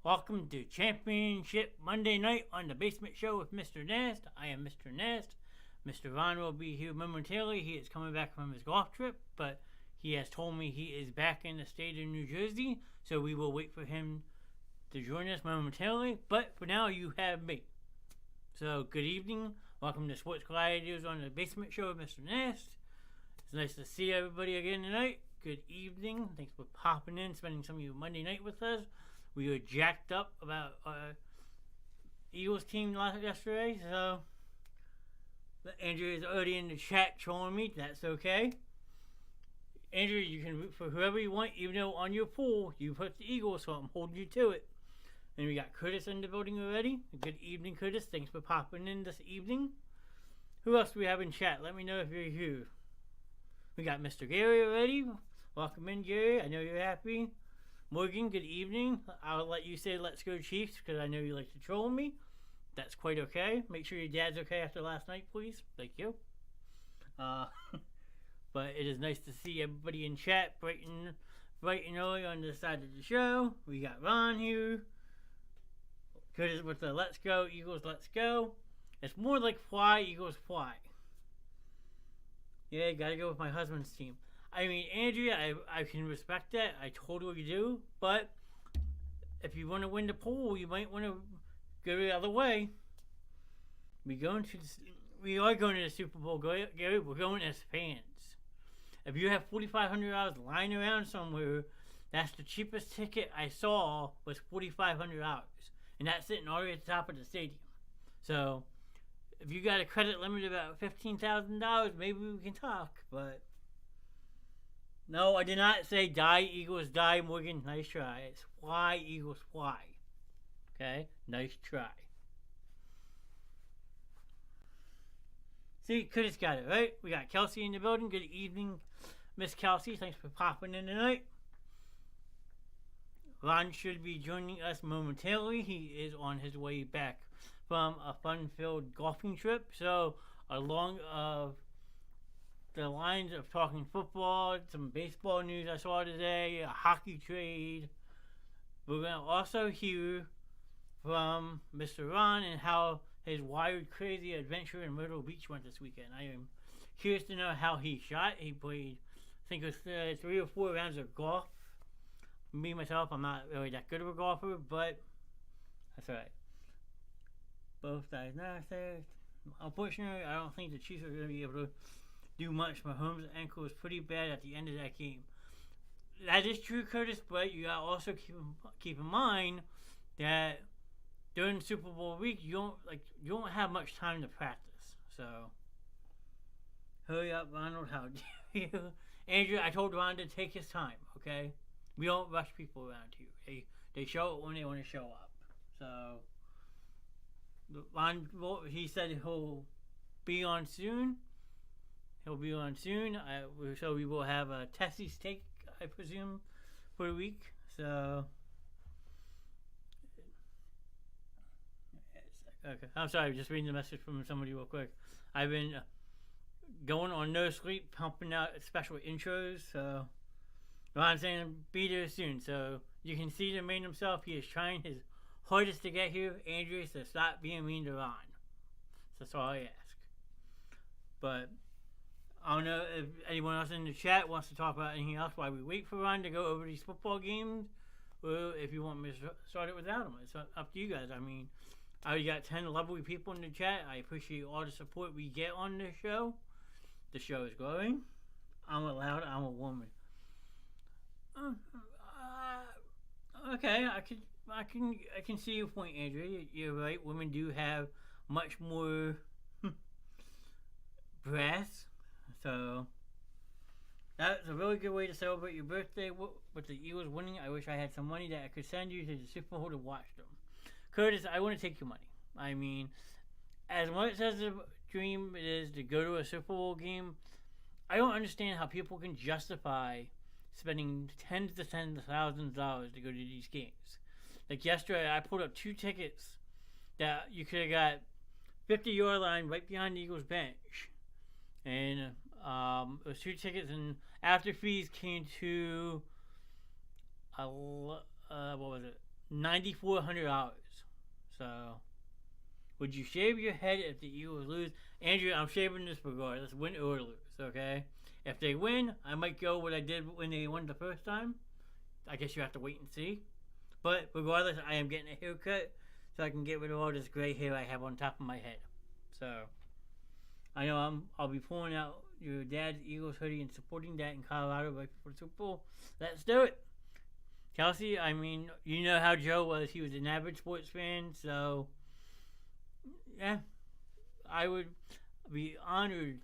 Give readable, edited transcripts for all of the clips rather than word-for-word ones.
Welcome to Championship Monday night on the Basement Show with Mr. Knast. I am Mr. Knast. Mr. Ron will be here momentarily. He is coming back from his golf trip, but he has told me he is back in the state of New Jersey, so we will wait for him to join us momentarily. But for now, you have me. So, good evening. Welcome to Sports Gladiators on the Basement Show with Mr. Knast. It's nice to see everybody again tonight. Good evening. Thanks for popping in, spending some of your Monday night with us. We were jacked up about Eagles team yesterday, so Andrew is already in the chat trolling me. That's okay. Andrew, you can root for whoever you want, even though on your pool you put the Eagles, so I'm holding you to it. And we got Curtis in the building already. Good evening, Curtis. Thanks for popping in this evening. Who else do we have in chat? Let me know if you're here. We got Mr. Gary already. Welcome in, Gary. I know you're happy. Morgan, good evening. I'll let you say let's go Chiefs because I know you like to troll me. That's quite okay. Make sure your dad's okay after last night, please. Thank you. But it is nice to see everybody in chat bright and early on this side of the show. We got Ron here. Curtis with the let's go, Eagles, let's go. It's more like fly, Eagles, fly. Yeah, gotta go with my husband's team. I mean, Andrea, I can respect that. I totally do. But if you want to win the pool, you might want to go the other way. We are going to the Super Bowl, Gary. We're going as fans. If you have $4,500 lying around somewhere, that's the cheapest ticket I saw was $4,500. And that's sitting all the way at the top of the stadium. So, if you got a credit limit of about $15,000, maybe we can talk. But no, I did not say die, Eagles, die, Morgan. Nice try. It's fly, Eagles, fly. Okay? Nice try. See, Curtis got it, right? We got Kelsey in the building. Good evening, Miss Kelsey. Thanks for popping in tonight. Ron should be joining us momentarily. He is on his way back from a fun-filled golfing trip. So, along the lines of talking football, some baseball news I saw today, a hockey trade. We're going to also hear from Mr. Ron and how his wild, crazy adventure in Myrtle Beach went this weekend. I am curious to know how he shot. He played, I think it was 3 or 4 rounds of golf. Me, myself, I'm not really that good of a golfer, but that's alright. Both sides now said. Unfortunately, I don't think the Chiefs are going to be able to do much. Mahomes' ankle was pretty bad at the end of that game. That is true, Curtis, but you got to also keep in mind that during Super Bowl week, you don't have much time to practice. So, hurry up, Ronald. How dare you? Andrew, I told Ron to take his time, okay? We don't rush people around here. They show up when they want to show up. So, Ron, he said he'll be on soon. So we will have a Tessing steak, I presume, for a week. So, okay. I'm sorry, just reading the message from somebody real quick. I've been going on no sleep, pumping out special intros. So, Ron's saying be there soon. So, you can see the man himself. He is trying his hardest to get here. Andrew, so stop being mean to Ron. That's all I ask. But I don't know if anyone else in the chat wants to talk about anything else while we wait for Ron to go over these football games, or if you want me to start it without him. It's up to you guys. I mean, I already got 10 lovely people in the chat. I appreciate all the support we get on this show. The show is growing. I'm allowed. I'm a woman. Okay, I can see your point, Andrew. You're right. Women do have much more breasts. So That's a really good way to celebrate your birthday with the Eagles winning. I wish I had some money that I could send you to the Super Bowl to watch them. Curtis, I want to take your money. I mean, as much as a dream it is to go to a Super Bowl game, I don't understand how people can justify spending tens of thousands of dollars to go to these games. Like yesterday, I pulled up 2 tickets that you could have got 50-yard line right behind the Eagles bench, and it was 2 tickets, and after fees came to what was it, $9,400. So, would you shave your head if the Eagles lose? Andrew, I'm shaving this regardless, win or lose. Okay, if they win, I might go what I did when they won the first time. I guess you have to wait and see. But regardless, I am getting a haircut so I can get rid of all this gray hair I have on top of my head. So I know I'll be pulling out your dad's Eagles hoodie and supporting that in Colorado right before the Super Bowl. Let's do it. Kelsey, I mean, you know how Joe was. He was an average sports fan, so yeah, I would be honored,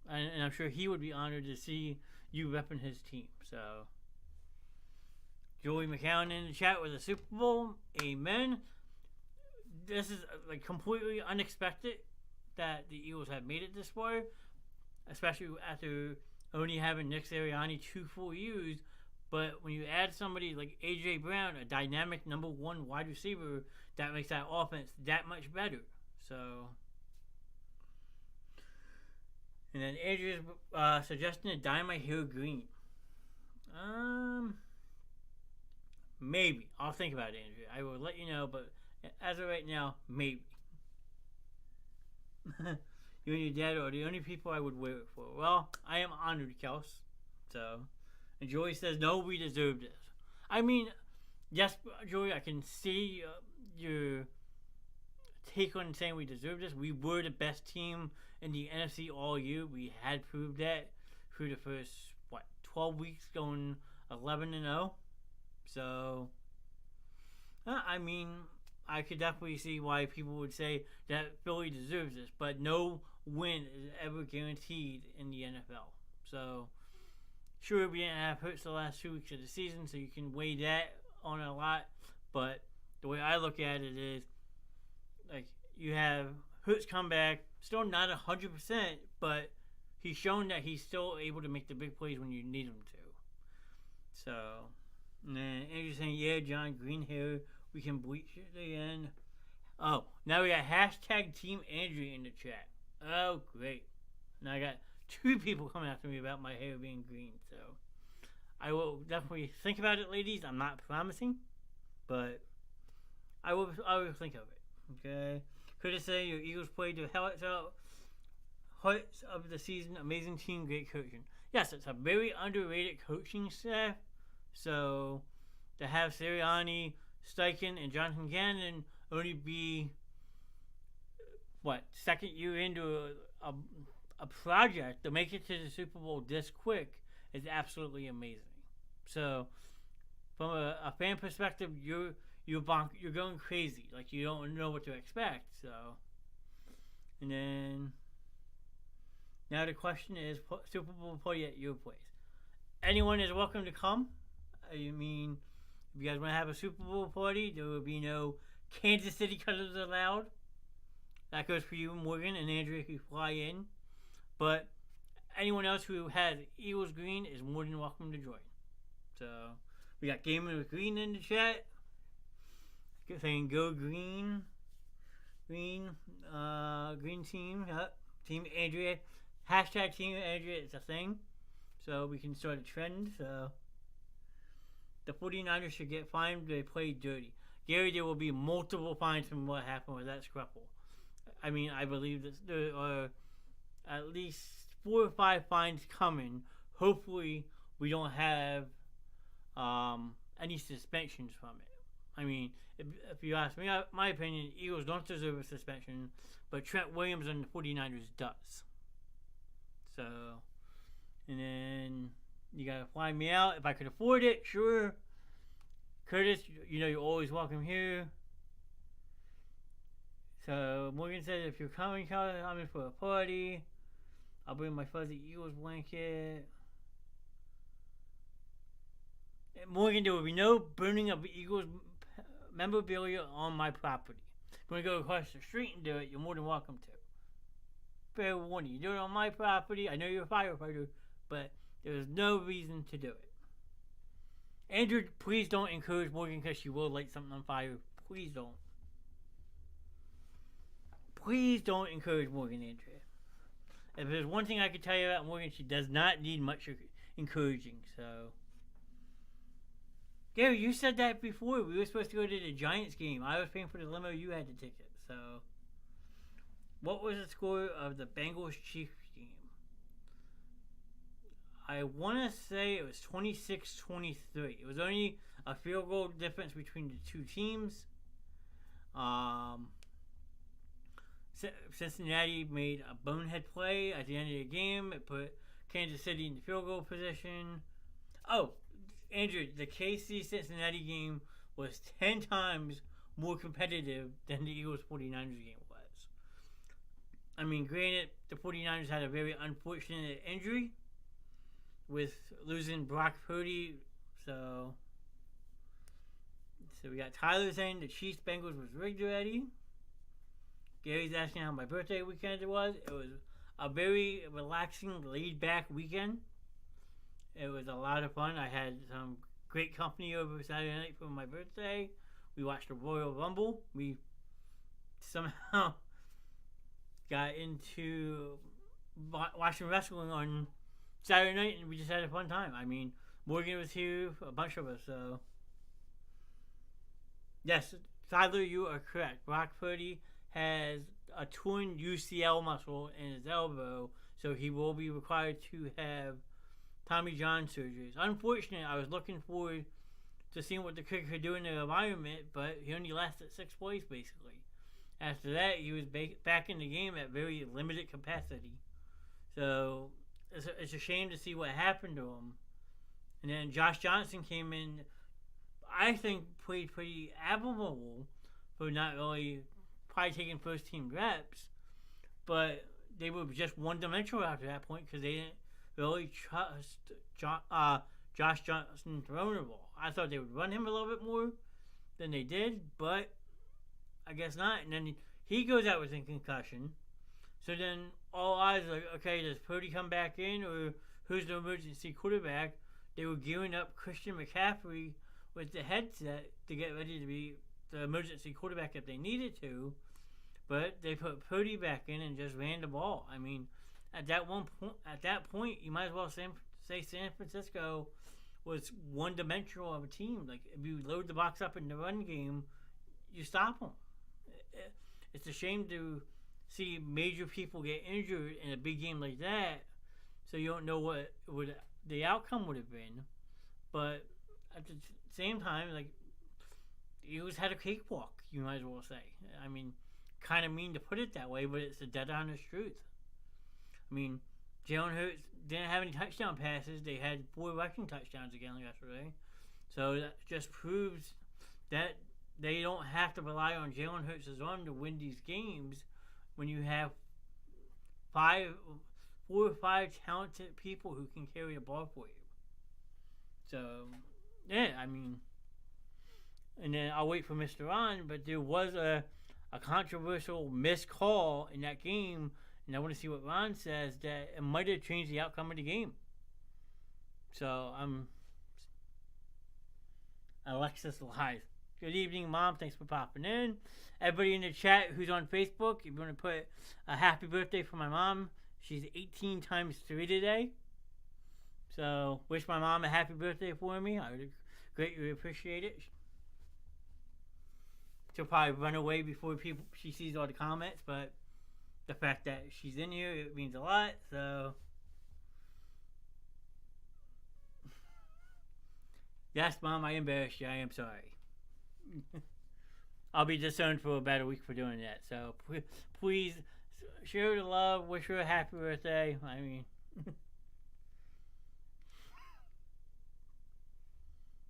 and I'm sure he would be honored to see you repping his team. So, Joey McCown in the chat with a Super Bowl. Amen. This is like completely unexpected that the Eagles have made it this far, especially after only having Nick Sirianni 2 full years. But when you add somebody like A.J. Brown, a dynamic number 1 wide receiver, that makes that offense that much better. So, and then Andrew's suggesting to dye my hair green. Maybe. I'll think about it, Andrew. I will let you know, but as of right now, maybe. You and your dad are the only people I would wear it for. Well, I am honored, Kels. So, and Joey says, no, we deserve this. I mean, yes, Joey, I can see your take on saying we deserve this. We were the best team in the NFC all year. We had proved that through the first, 12 weeks going 11-0. So, I mean, I could definitely see why people would say that Philly deserves this, but no win is ever guaranteed in the NFL. So, sure, we didn't have Hurts the last 2 weeks of the season, so you can weigh that on a lot, but the way I look at it is, like, you have Hurts come back, still not 100%, but he's shown that he's still able to make the big plays when you need him to. So, and then Andrew's saying, yeah, John, green hair, we can bleach it again. Oh, now we got hashtag Team Andrew in the chat. Oh, great. Now I got 2 people coming after me about my hair being green, so I will definitely think about it, ladies. I'm not promising, but I will think of it. Okay. Could I say your Eagles played the hearts of the season? Amazing team, great coaching. Yes, it's a very underrated coaching staff. So to have Sirianni, Steichen, and Jonathan Gannon only be second year into a project to make it to the Super Bowl this quick is absolutely amazing. So from a fan perspective, you're going crazy. Like, you don't know what to expect. So, and then now the question is, Super Bowl party at your place. Anyone is welcome to come. I mean, if you guys want to have a Super Bowl party, there will be no Kansas City colors allowed. That goes for you, Morgan and Andrew, if you fly in. But anyone else who has Eagles green is more than welcome to join. So we got Gaming with Green in the chat saying go green, green team, Team Andrea, hashtag Team Andrea is a thing. So we can start a trend. So the 49ers should get fined. They play dirty. Gary, there will be multiple fines from what happened with that scruffle. I mean, I believe that there are at least 4 or 5 fines coming. Hopefully, we don't have any suspensions from it. I mean, if you ask me, my opinion, Eagles don't deserve a suspension, but Trent Williams on the 49ers does. So, and then you gotta fly me out. If I could afford it, sure. Curtis, you know you're always welcome here. So Morgan says, if you're coming, I'm in for a party. I'll bring my fuzzy Eagles blanket. Morgan, there will be no burning of Eagles memorabilia on my property. If you want to go across the street and do it, you're more than welcome to. Fair warning, you do it on my property. I know you're a firefighter, but there's no reason to do it. Andrew, please don't encourage Morgan because she will light something on fire. Please don't. Please don't encourage Morgan, Andrea. If there's one thing I could tell you about Morgan, she does not need much encouraging, so. Gary, you said that before. We were supposed to go to the Giants game. I was paying for the limo. You had the ticket, so. What was the score of the Bengals-Chiefs game? I want to say it was 26-23. It was only a field goal difference between the two teams. Cincinnati made a bonehead play at the end of the game. It put Kansas City in the field goal position. Oh, Andrew, the KC-Cincinnati game was 10 times more competitive than the Eagles-49ers game was. I mean, granted, the 49ers had a very unfortunate injury with losing Brock Purdy. So we got Tyler saying the Chiefs-Bengals was rigged already. Gary's asking how my birthday weekend it was. It was a very relaxing, laid-back weekend. It was a lot of fun. I had some great company over Saturday night for my birthday. We watched the Royal Rumble. We somehow got into watching wrestling on Saturday night, and we just had a fun time. I mean, Morgan was here, a bunch of us, so. Yes, Tyler, you are correct. Brock Purdy has a torn UCL muscle in his elbow, so he will be required to have Tommy John surgeries. Unfortunately, I was looking forward to seeing what the kid could do in the environment, but he only lasted 6 plays, basically. After that, he was back in the game at very limited capacity. So, it's a shame to see what happened to him. And then Josh Johnson came in, I think, played pretty admirable for not really probably taking first-team reps, but they were just one-dimensional after that point because they didn't really trust Josh Johnson throwing the ball. I thought they would run him a little bit more than they did, but I guess not. And then he goes out with a concussion. So then all eyes are like, okay, does Purdy come back in, or who's the emergency quarterback? They were gearing up Christian McCaffrey with the headset to get ready to be the emergency quarterback if they needed to, but they put Purdy back in and just ran the ball. I mean, at that point, you might as well say San Francisco was one-dimensional of a team. Like, if you load the box up in the run game, you stop them. It's a shame to see major people get injured in a big game like that, so you don't know what the outcome would have been. But at the same time, like, the Eagles had a cakewalk, you might as well say. I mean, kind of mean to put it that way, but it's the dead honest truth. I mean, Jalen Hurts didn't have any touchdown passes. They had 4 rushing touchdowns again yesterday. So that just proves that they don't have to rely on Jalen Hurts' arm to win these games when you have 4 or 5 talented people who can carry the ball for you. So, yeah, I mean, and then I'll wait for Mr. Ron, but there was a controversial missed call in that game, and I want to see what Ron says, that it might have changed the outcome of the game. So, Alexis lies. Good evening, Mom. Thanks for popping in. Everybody in the chat who's on Facebook, if you want to put a happy birthday for my mom, she's 18 times 3 today. So, wish my mom a happy birthday for me. I would greatly appreciate it. She'll probably run away before she sees all the comments, but the fact that she's in here, it means a lot. So, yes, Mom, I embarrassed you. I am sorry. I'll be disowned for about a week for doing that. So, please share the love. Wish her a happy birthday. I mean,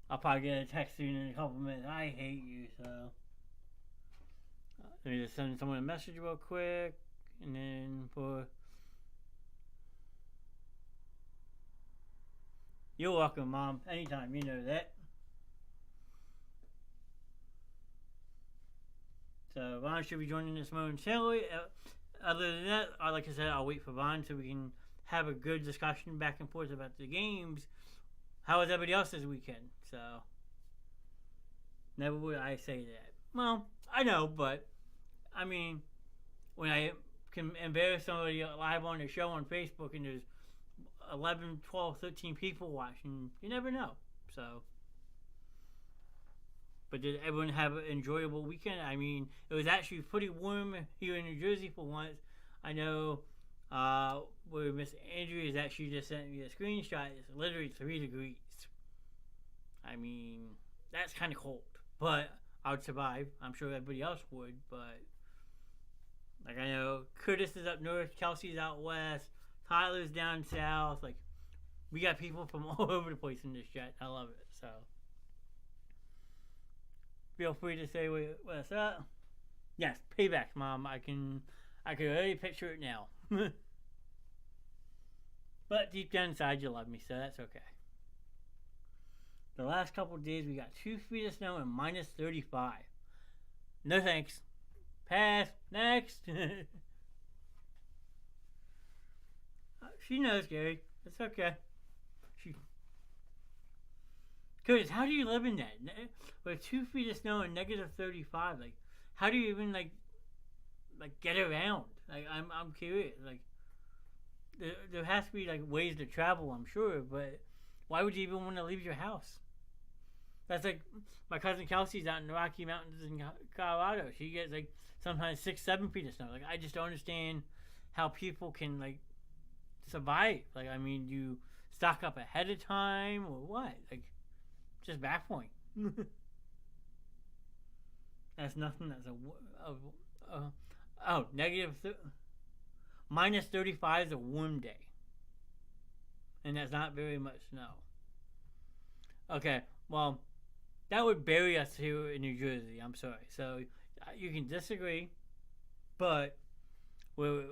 I'll probably get a text soon in a couple minutes. I hate you, so. Let me just send someone a message real quick. And then You're welcome, Mom. Anytime, you know that. So Ron should be joining us momentarily. Other than that, like I said, I'll wait for Ron so we can have a good discussion back and forth about the games. How was everybody else this weekend? So, never would I say that. Well, I know, but, I mean, when I can embarrass somebody live on the show on Facebook and there's 11, 12, 13 people watching, you never know. So, but did everyone have an enjoyable weekend? I mean, it was actually pretty warm here in New Jersey for once. I know where Miss Andrea has actually just sent me a screenshot. It's literally 3 degrees. I mean, that's kind of cold. But I would survive. I'm sure everybody else would. But, like, I know Curtis is up north. Kelsey's out west. Tyler's down south. Like, we got people from all over the place in this chat. I love it. So, feel free to say what's up. Yes, payback, Mom. I can already picture it now. But deep down inside, you love me, so that's okay. The last couple of days, we got 2 feet of snow and minus 35. No thanks. Pass. Next. She knows, Gary. It's okay. Curtis, how do you live in that? With 2 feet of snow and negative 35, like, how do you even like get around? Like, I'm curious. Like, there has to be like ways to travel, I'm sure, but why would you even want to leave your house? That's like my cousin Kelsey's out in the Rocky Mountains in Colorado. She gets like sometimes 6, 7 feet of snow. Like, I just don't understand how people can like survive. Like, I mean, you stock up ahead of time or what? Like, just baffling. That's nothing. That's minus 35 is a warm day, and that's not very much snow. Okay, well, that would bury us here in New Jersey. I'm sorry. So you can disagree, but we're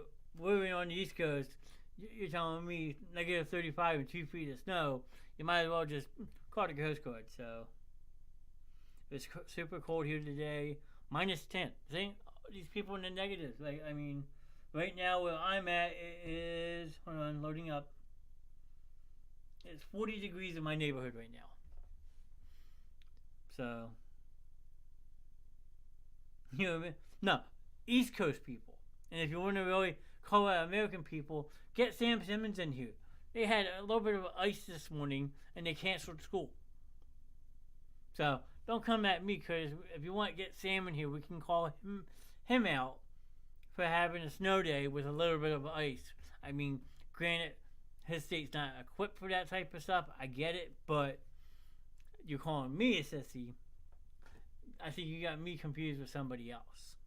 on the East Coast. You're telling me negative 35 and 2 feet of snow. You might as well just call the Coast Guard. So it's super cold here today. Minus 10. See, these people in the negatives. Like, I mean, right now where I'm at is, hold on, loading up. It's 40 degrees in my neighborhood right now. So, you know what I mean? No, East Coast people. And if you want to really call out American people, get Sam Simmons in here. They had a little bit of ice this morning, and they canceled school. So, don't come at me, because if you want to get Sam in here, we can call him out for having a snow day with a little bit of ice. I mean, granted, his state's not equipped for that type of stuff. I get it, but you're calling me a sissy. I think you got me confused with somebody else.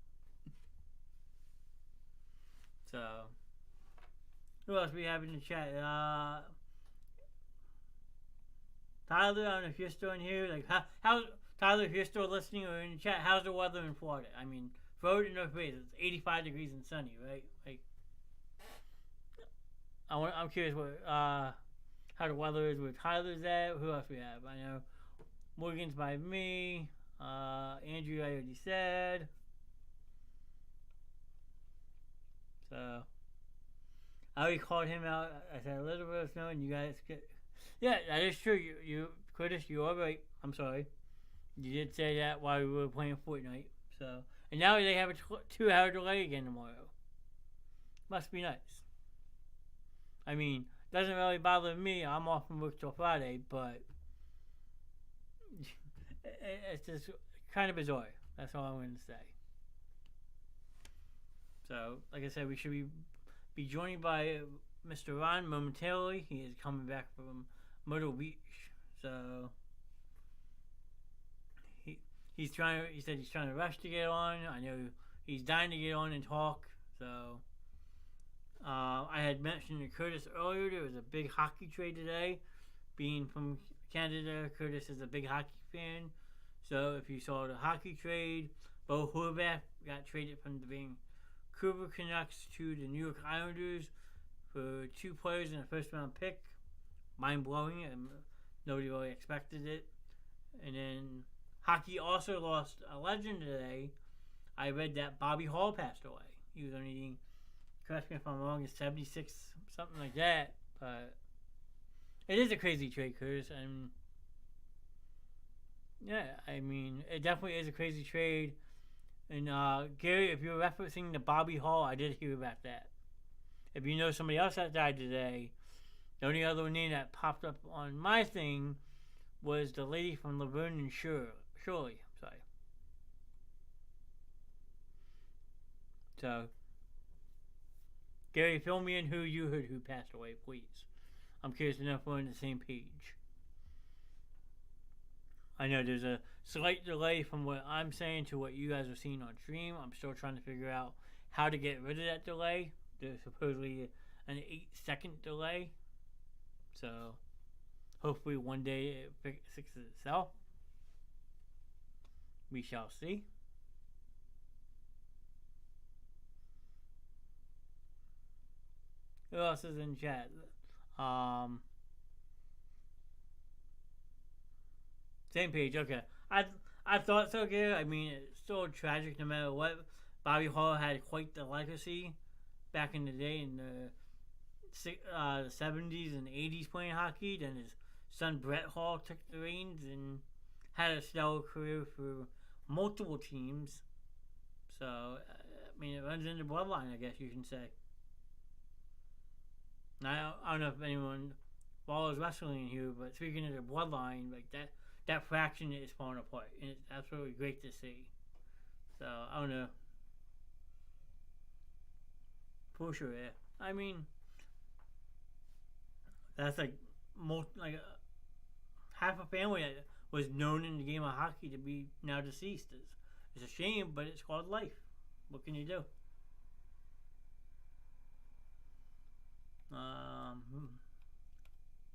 So, who else we have in the chat? Tyler, I don't know if you're still in here. Like, how Tyler, if you're still listening or in the chat, how's the weather in Florida? I mean, Florida, no face. It's 85 degrees and sunny, right? Like, I'm curious what how the weather is where Tyler's at. Who else we have? I know Morgan's by me. Andrew, I already said. So, I already called him out. I said a little bit of snow, and you guys get. Yeah, that is true. You Curtis, you are right. I'm sorry. You did say that while we were playing Fortnite. So, and now they have a 2-hour delay again tomorrow. Must be nice. I mean, doesn't really bother me. I'm off from work till Friday, but it's just kind of bizarre. That's all I'm going to say. So, like I said, we should be joined by Mr. Ron momentarily. He is coming back from Myrtle Beach. So, he said he's trying to rush to get on. I know he's dying to get on and talk. So, I had mentioned to Curtis earlier there was a big hockey trade today. Being from Canada, Curtis is a big hockey fan. So, if you saw the hockey trade, Bo Horvath got traded from the Vancouver Canucks to the New York Islanders for 2 players and a first-round pick. Mind-blowing, and nobody really expected it. And then hockey also lost a legend today. I read that Bobby Hall passed away. He was only, correct me if I'm wrong, 76, something like that. But it is a crazy trade, Curtis. And yeah, I mean, it definitely is a crazy trade. And Gary, if you're referencing the Bobby Hall, I did hear about that. If you know somebody else that died today, the only other name that popped up on my thing was the lady from Laverne and Shirley. Sorry. So, Gary, fill me in who you heard who passed away, please. I'm curious enough we're on the same page. I know there's a slight delay from what I'm saying to what you guys are seeing on stream. I'm still trying to figure out how to get rid of that delay. There's supposedly an 8-second delay. So, hopefully one day it fixes itself. We shall see. Who else is in chat? Same page, okay. I thought so, Gary. I mean, it's still tragic no matter what. Bobby Hall had quite the legacy back in the day in the 70s and 80s playing hockey. Then his son Brett Hall took the reins and had a stellar career for multiple teams. So, I mean, it runs in the bloodline, I guess you can say. Now, I don't know if anyone follows wrestling here, but speaking of the bloodline, like that fraction is falling apart, and it's absolutely great to see. So, I don't know. For sure, yeah. I mean, that's like half a family that was known in the game of hockey to be now deceased. It's a shame, but it's called life. What can you do?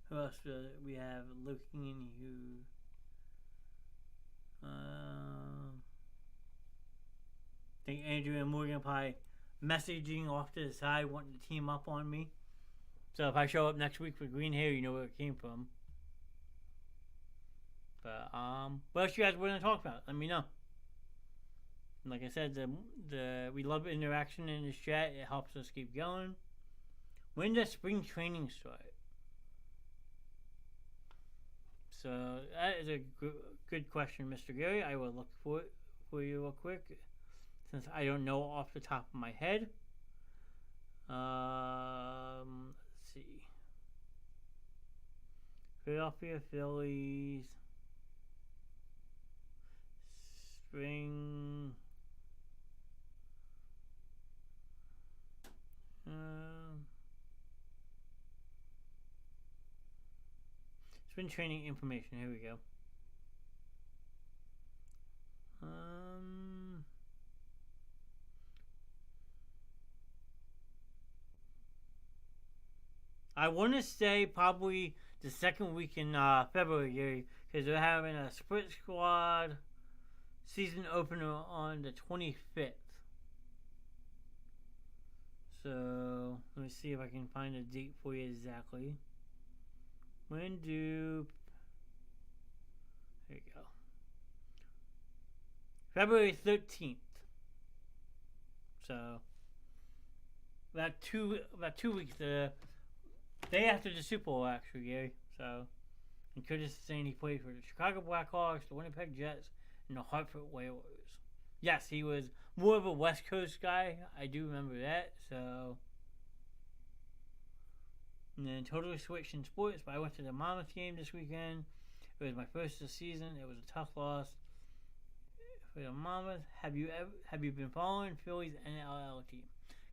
Who else do we have looking in here? I think Andrew and Morgan probably messaging off to the side, wanting to team up on me. So if I show up next week with green hair, you know where it came from. But what else you guys want to talk about? Let me know. Like I said, we love interaction in this chat. It helps us keep going. When does spring training start? So that is a good question, Mr. Gary. I will look for it for you real quick, since I don't know off the top of my head. Let's see. Philadelphia Phillies. Spring. Spring training information. Here we go. I want to say probably the second week in February, because they're having a split squad season opener on the 25th. So let me see if I can find a date for you exactly. When do... There you go. February 13th. So about two weeks. The day after the Super Bowl, actually, Gary. So, and Curtis is saying he played for the Chicago Blackhawks, the Winnipeg Jets, and the Hartford Whalers. Yes, he was more of a West Coast guy. I do remember that. So, and then totally switched in sports. But I went to the Monmouth game this weekend. It was my first this season. It was a tough loss for the Monmouth. Have you been following Philly's NLL team?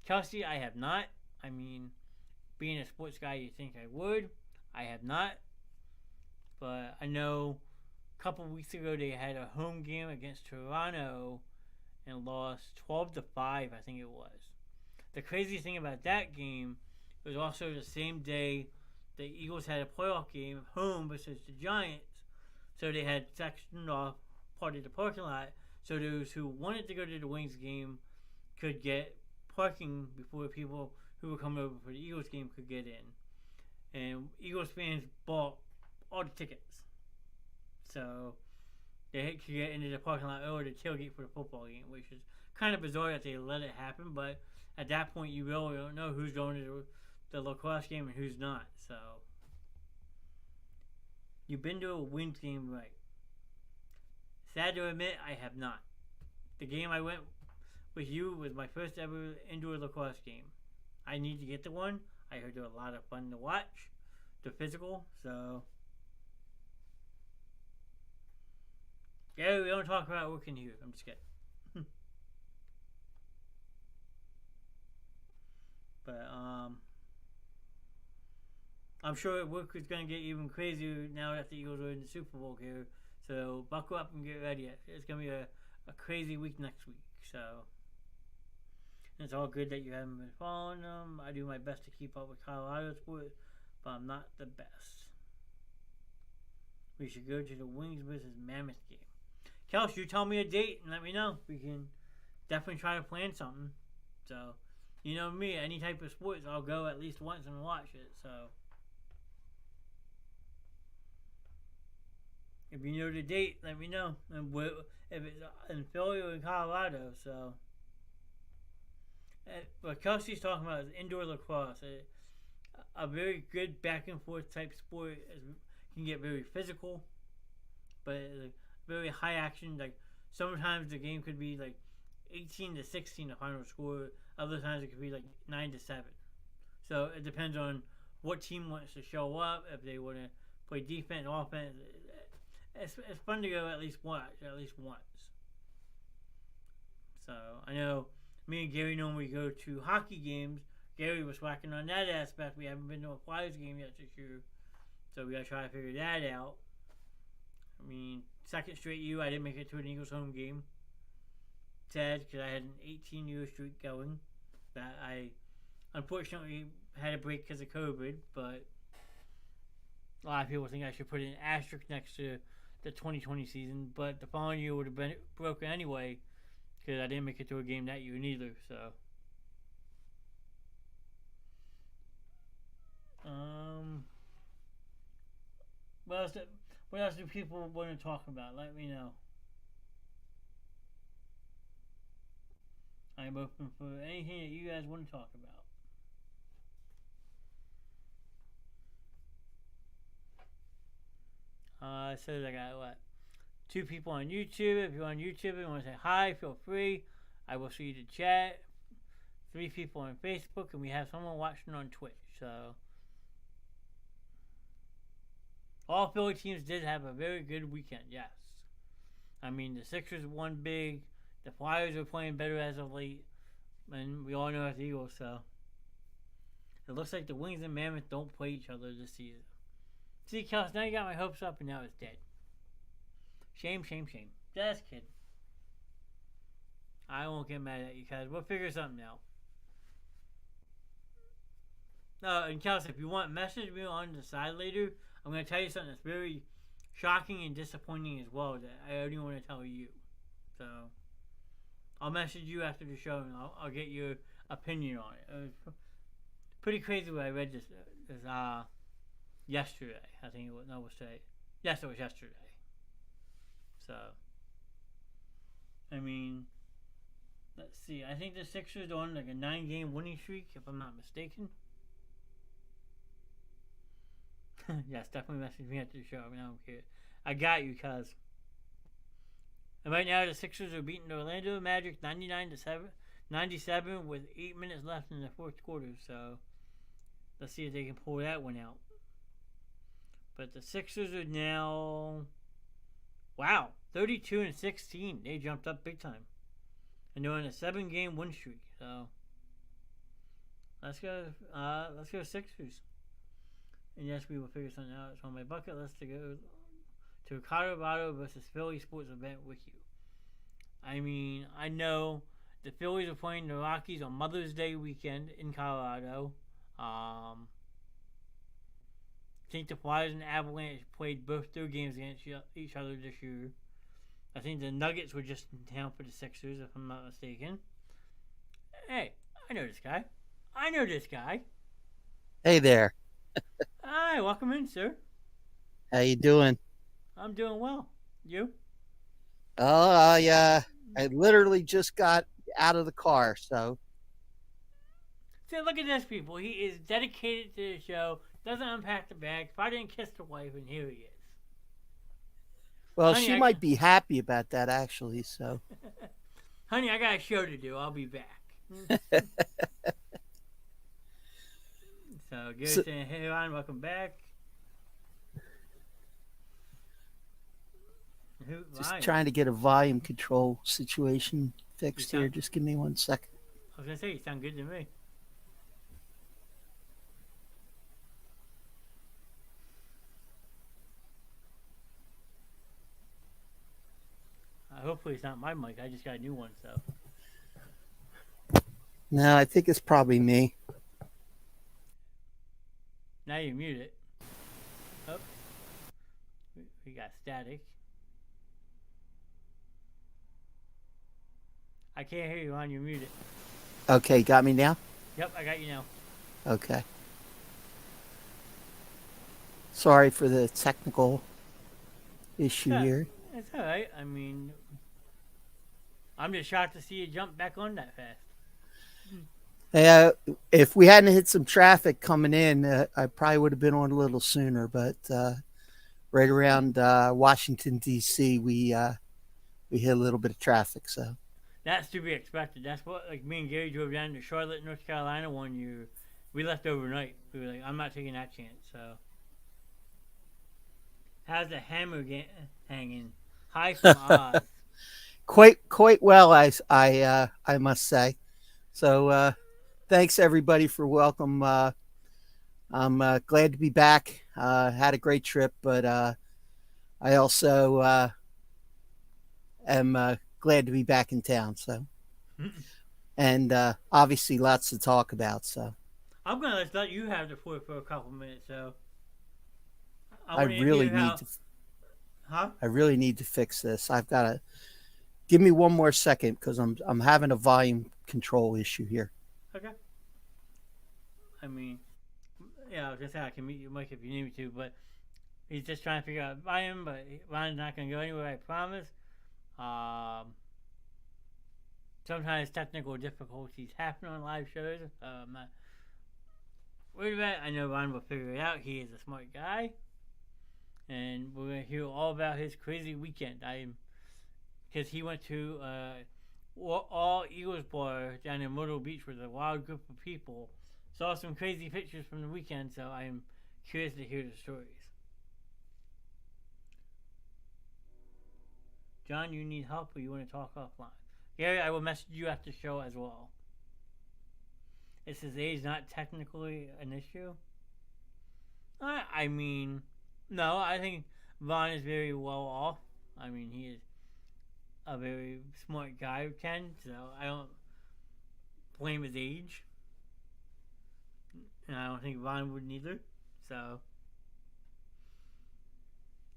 Kelsey, I have not. I mean, being a sports guy, you'd think I would. I have not. But I know a couple weeks ago they had a home game against Toronto and lost 12-5, I think it was. The crazy thing about that game was also the same day the Eagles had a playoff game home versus the Giants. So they had sectioned off part of the parking lot so those who wanted to go to the Wings game could get parking before people who were coming over for the Eagles game could get in. And Eagles fans bought all the tickets. So they could get into the parking lot early to tailgate for the football game, which is kind of bizarre that they let it happen, but at that point, you really don't know who's going to the lacrosse game and who's not. So you've been to a Wings game, right? Sad to admit, I have not. The game I went with you was my first ever indoor lacrosse game. I need to get the one. I heard they're a lot of fun to watch. They're physical, so. Yeah, we don't talk about working here. I'm just kidding. But I'm sure work is going to get even crazier now that the Eagles are in the Super Bowl here. So buckle up and get ready. It's going to be a crazy week next week. So it's all good that you haven't been following them. I do my best to keep up with Colorado sports, but I'm not the best. We should go to the Wings versus Mammoth game. Kels, you tell me a date and let me know. We can definitely try to plan something. So, you know me, any type of sports, I'll go at least once and watch it. So, if you know the date, let me know. And if it's in Philly or in Colorado. So, what Kelsey's talking about is indoor lacrosse. A very good back and forth type sport. It can get very physical, but very high action. Like sometimes the game could be like 18-16 the final score. Other times it could be like 9-7. So it depends on what team wants to show up. If they want to play defense, offense, it's fun to go at least once. So I know me and Gary normally go to hockey games. Gary was whacking on that aspect. We haven't been to a Flyers game yet this year, so we gotta try to figure that out. I mean, second straight year I didn't make it to an Eagles home game. Sad, because I had an 18-year streak going that I unfortunately had to break because of COVID, but a lot of people think I should put an asterisk next to the 2020 season, but the following year would have been broken anyway because I didn't make it to a game that year neither, so. What else do people want to talk about? Let me know. I'm open for anything that you guys want to talk about. It says I got what? 2 people on YouTube. If you're on YouTube and want to say hi, feel free. I will see you to chat. 3 people on Facebook, and we have someone watching on Twitch. So all Philly teams did have a very good weekend, yes. I mean, the Sixers won big. The Flyers are playing better as of late. And we all know it's the Eagles, so. It looks like the Wings and Mammoth don't play each other this season. See, Kels, now you got my hopes up and now it's dead. Shame, shame, shame. Just kidding. I won't get mad at you, guys. We'll figure something out. And Kels, if you want, message me on the side later. I'm going to tell you something that's very shocking and disappointing as well that I only want to tell you. So, I'll message you after the show and I'll get your opinion on it. It was pretty crazy when I read this yesterday. I think it was, no, it was today. Yes, it was yesterday. So, I mean, let's see. I think the Sixers are on like a 9-game winning streak, if I'm not mistaken. Yes, definitely message me after the show. I mean, I don't care. I got you, cuz. And right now, the Sixers are beating the Orlando Magic 99-97 with 8 minutes left in the fourth quarter. So, let's see if they can pull that one out. But the Sixers are now, 32-16. They jumped up big time, and they're on a 7-game win streak. So, let's go Sixers. And yes, we will figure something out. It's on my bucket list to go to a Colorado versus Philly sports event with you. I mean, I know the Phillies are playing the Rockies on Mother's Day weekend in Colorado. I think the Flyers and Avalanche played both their games against each other this year. I think the Nuggets were just in town for the Sixers, if I'm not mistaken. Hey, I know this guy. Hey there. Hi, welcome in, sir. How you doing? I'm doing well. You? Oh, I literally just got out of the car. So, See, look at this, people. He is dedicated to the show. Doesn't unpack the bag. If I didn't kiss the wife, and here he is. well, Honey, she might be happy about that actually. So, honey, I got a show to do. I'll be back. So, Gary saying, hey, Ron, welcome back. Just trying to get a volume control situation fixed here. Just give me 1 second. I was going to say, you sound good to me. Hopefully it's not my mic. I just got a new one, so. No, I think it's probably me. Now you mute it. Oh. We got static. I can't hear you, Ron. You're muted. Okay, got me now? Yep, I got you now. Okay. Sorry for the technical issue here. It's all right. I mean, I'm just shocked to see you jump back on that fast. If we hadn't hit some traffic coming in, I probably would have been on a little sooner. But right around Washington, D.C., we hit a little bit of traffic. So that's to be expected. That's what, like, me and Gary drove down to Charlotte, North Carolina one year. We left overnight. We were like, I'm not taking that chance. So how's the hammer hanging? High from Oz. Quite well, I must say. So thanks everybody for welcome. I'm glad to be back. Had a great trip, but I also am glad to be back in town. So, and obviously lots to talk about. So I'm gonna let you have the floor for a couple minutes. So I really need to. Huh? I really need to fix this. I've got to give me 1 more second because I'm having a volume control issue here. Okay. I mean, yeah, I was gonna say I can mute your mic if you need me to, but he's just trying to figure out volume. But Ron's not gonna go anywhere, I promise. Sometimes technical difficulties happen on live shows. I'm not worried about it. I know Ron will figure it out. He is a smart guy. And we're going to hear all about his crazy weekend. Because he went to all Eagles bar down in Myrtle Beach with a wild group of people. Saw some crazy pictures from the weekend, so I am curious to hear the stories. John, you need help or you want to talk offline? Gary, I will message you after the show as well. Is his age not technically an issue? I mean, no, I think Vaughn is very well off. I mean, he is a very smart guy, Ken, so I don't blame his age. And I don't think Vaughn would either. So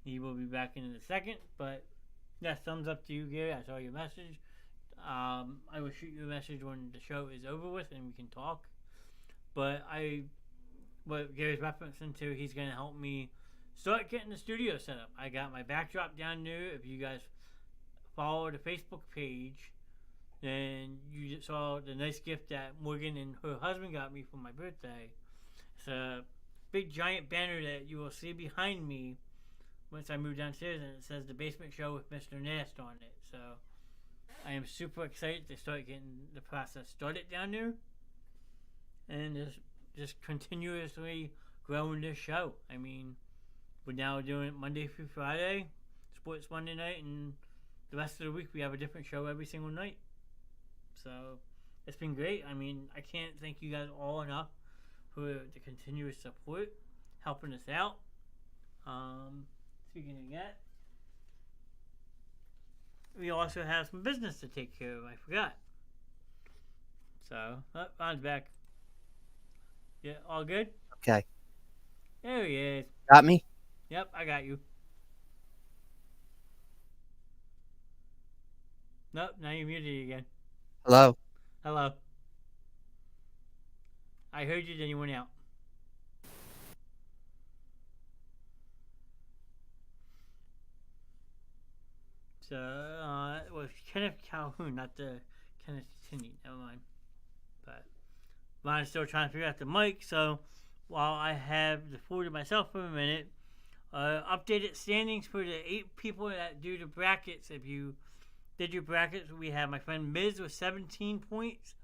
he will be back in a second. But yeah, thumbs up to you, Gary. I saw your message. I will shoot you a message when the show is over with and we can talk. But what Gary's referencing to, he's going to help me start getting the studio set up. I got my backdrop down there. If you guys follow the Facebook page, then you just saw the nice gift that Morgan and her husband got me for my birthday. It's a big giant banner that you will see behind me once I move downstairs, and it says The Basement Show with Mr. Knast on it. So I am super excited to start getting the process started down there and just continuously growing this show. I mean, we're now doing it Monday through Friday, Sports Monday night, and the rest of the week we have a different show every single night. So it's been great. I mean, I can't thank you guys all enough for the continuous support, helping us out. Speaking of that, we also have some business to take care of. I forgot. So, Ron's back. Yeah, all good? Okay. There he is. Got me? Yep, I got you. Nope, now you're muted again. Hello? Hello. I heard you, then you went out. So, it was Kenneth Calhoun, not the Tennessee. Never mind. But Ron's still trying to figure out the mic, so while I have the floor to myself for a minute, updated standings for the 8 people that do the brackets. If you did your brackets, we have my friend Miz with 17 points,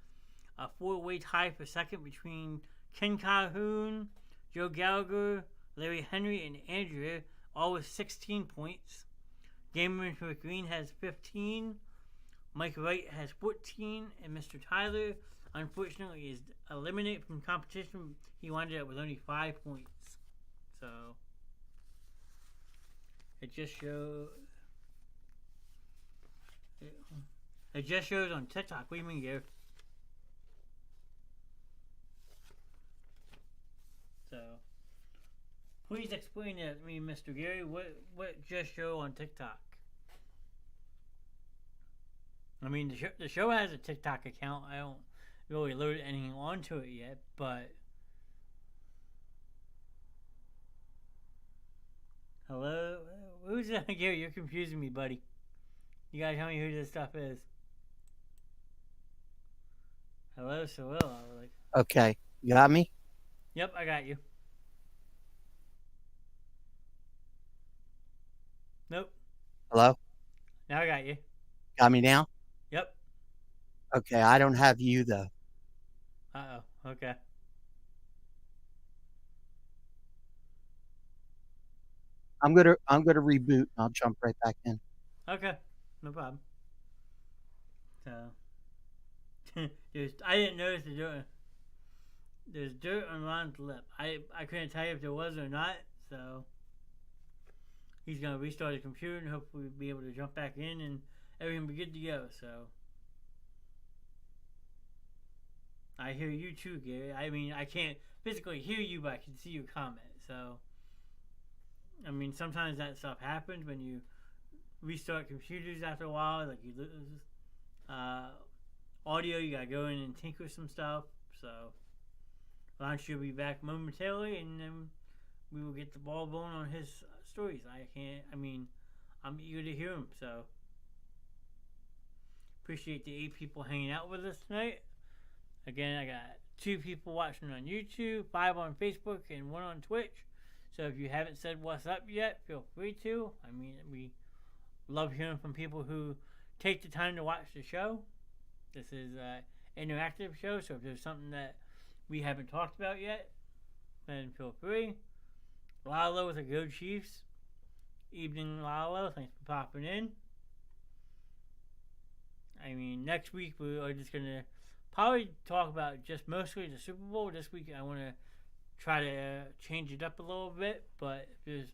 a 4-way tie for second between Ken Calhoun, Joe Gallagher, Larry Henry, and Andrea, all with 16 points. Gamer with Green has 15, Mike Wright has 14, and Mr. Tyler, unfortunately, is eliminated from competition. He wound up with only 5 points. So it just shows. It just shows on TikTok. What do you mean, Gary? So please explain that to me, Mr. Gary. What just show on TikTok? I mean, the show has a TikTok account. I don't really load anything onto it yet, but hello, who's that? Gary, you're confusing me, buddy. You gotta tell me who this stuff is. Hello, Sorilla. Okay, you got me? Yep, I got you. Nope. Hello? Now I got you. Got me now? Yep. Okay, I don't have you though. Uh-oh. Okay. I'm gonna reboot and I'll jump right back in. Okay. No problem. So I didn't notice the dirt. There's dirt on Ron's lip. I couldn't tell you if there was or not, so he's gonna restart his computer and hopefully be able to jump back in and everything will be good to go. So I hear you too, Gary. I mean, I can't physically hear you, but I can see your comment. So I mean, sometimes that stuff happens when you restart computers after a while. Like you lose audio, you gotta go in and tinker some stuff. So Ron should be back momentarily, and then we will get the ball rolling on his stories. I'm eager to hear him. So appreciate the 8 people hanging out with us tonight. Again, I got 2 people watching on YouTube, 5 on Facebook, and 1 on Twitch. So if you haven't said what's up yet, feel free to. I mean, we love hearing from people who take the time to watch the show. This is an interactive show, so if there's something that we haven't talked about yet, then feel free. Lalo with the Go Chiefs. Evening, Lalo. Thanks for popping in. I mean, next week we are just going to probably talk about just mostly the Super Bowl. This week I want to try to change it up a little bit, but if there's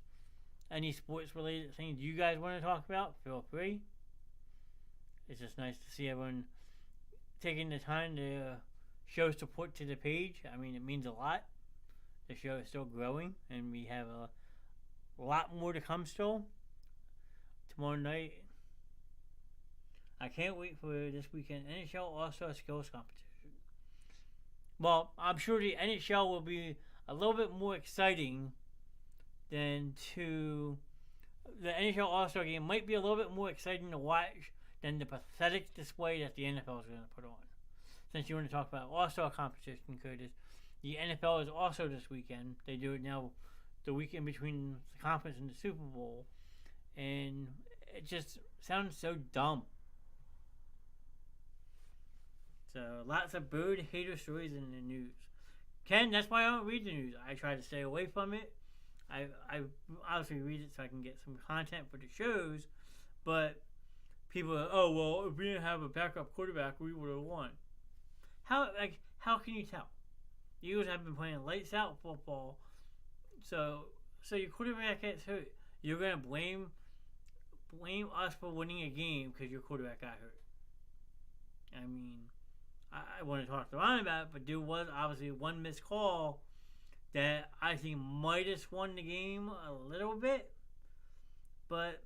any sports related things you guys want to talk about, feel free. It's just nice to see everyone taking the time to show support to the page. I mean, it means a lot. The show is still growing, and we have a lot more to come still. Tomorrow night, I can't wait for this weekend NHL All-Star Skills Competition. Well, I'm sure the NHL will be a little bit more exciting than the NHL All-Star Game might be a little bit more exciting to watch than the pathetic display that the NFL is going to put on. Since you want to talk about All-Star competition, Curtis, the NFL is also this weekend. They do it now the weekend between the conference and the Super Bowl. And it just sounds so dumb. So, lots of bird hater stories in the news. Ken, that's why I don't read the news. I try to stay away from it. I obviously read it so I can get some content for the shows. But people are, oh, well, if we didn't have a backup quarterback, we would have won. How can you tell? The Eagles have been playing lights out football. So your quarterback gets hurt. You're going to blame us for winning a game because your quarterback got hurt. I mean, I want to talk to Ron about it, but there was obviously one missed call that I think might have won the game a little bit. But,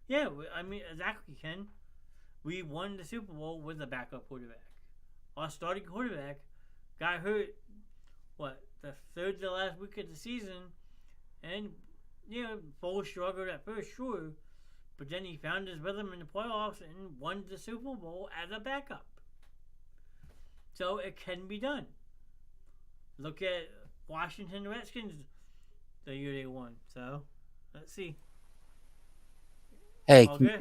yeah, I mean, exactly, Ken. We won the Super Bowl with a backup quarterback. Our starting quarterback got hurt, the third to last week of the season. And, Foles struggled at first, sure. but then he found his rhythm in the playoffs and won the Super Bowl as a backup. So it can be done. Look at Washington Redskins the year they won. So let's see. Hey, Okay.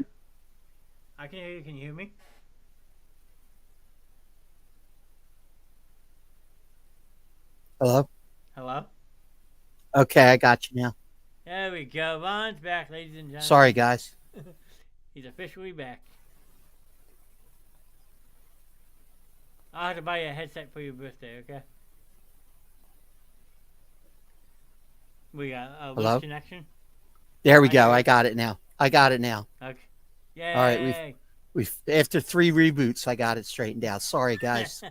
I can hear you. Can you hear me? hello? Hello? Okay, I got you now. There we go. Ron's back, ladies and gentlemen. Sorry, guys. He's officially back. I'll have to buy you a headset for your birthday, okay? We got a Hello? loose connection. There we go. I got it now. Okay. Yay. All right, we've after 3 reboots, I got it straightened out. Sorry, guys.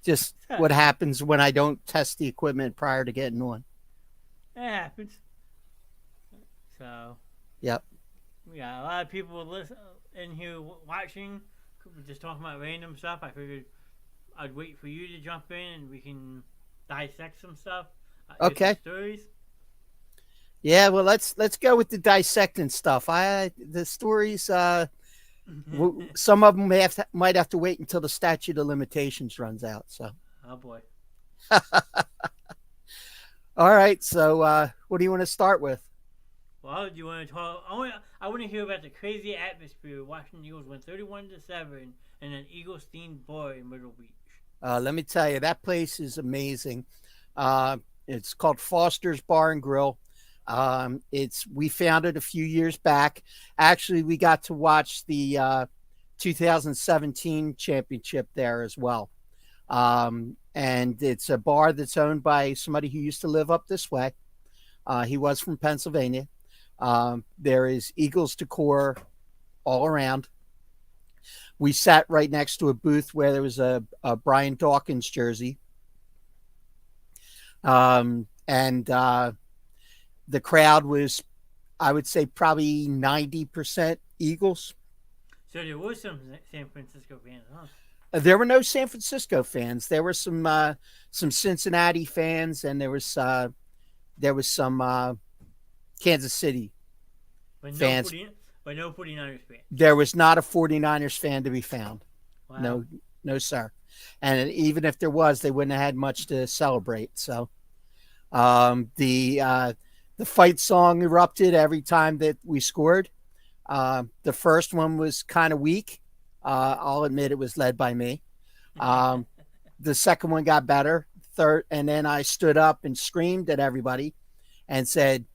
Just what happens when I don't test the equipment prior to getting on. It happens. So. Yep. We got a lot of people in here watching. We're just talking about random stuff. I figured I'd wait for you to jump in and we can dissect some stuff. Okay. Some stories. Yeah, well, let's go with the dissecting stuff. The stories. Some of them might have to wait until the statute of limitations runs out. So. Oh boy. All right. So, what do you want to start with? Well, do you want to talk? I want to hear about the crazy atmosphere. Washington Eagles went 31-7 in an Eagles-themed bar in Myrtle Beach. Let me tell you, that place is amazing. It's called Foster's Bar and Grill. We found it a few years back. Actually, we got to watch the 2017 championship there as well. And it's a bar that's owned by somebody who used to live up this way. He was from Pennsylvania. There is Eagles decor all around. We sat right next to a booth where there was a Brian Dawkins jersey. And the crowd was, I would say, probably 90% Eagles. So there were some San Francisco fans, huh? There were no San Francisco fans. There were some Cincinnati fans, and there was some Kansas City fans. But no 49ers fans. There was not a 49ers fan to be found. Wow. No, sir. And even if there was, they wouldn't have had much to celebrate. So the fight song erupted every time that we scored. The first one was kind of weak. I'll admit it was led by me. The second one got better. Third, and then I stood up and screamed at everybody and said,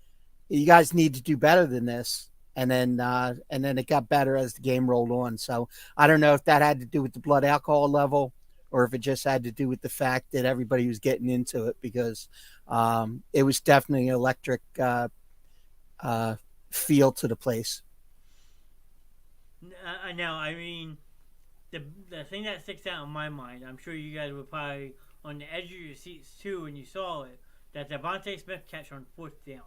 "You guys need to do better than this." And then it got better as the game rolled on. So I don't know if that had to do with the blood alcohol level or if it just had to do with the fact that everybody was getting into it, because it was definitely an electric feel to the place. Now, I mean, the thing that sticks out in my mind, I'm sure you guys were probably on the edge of your seats too when you saw it, that Devontae Smith catch on 4th down.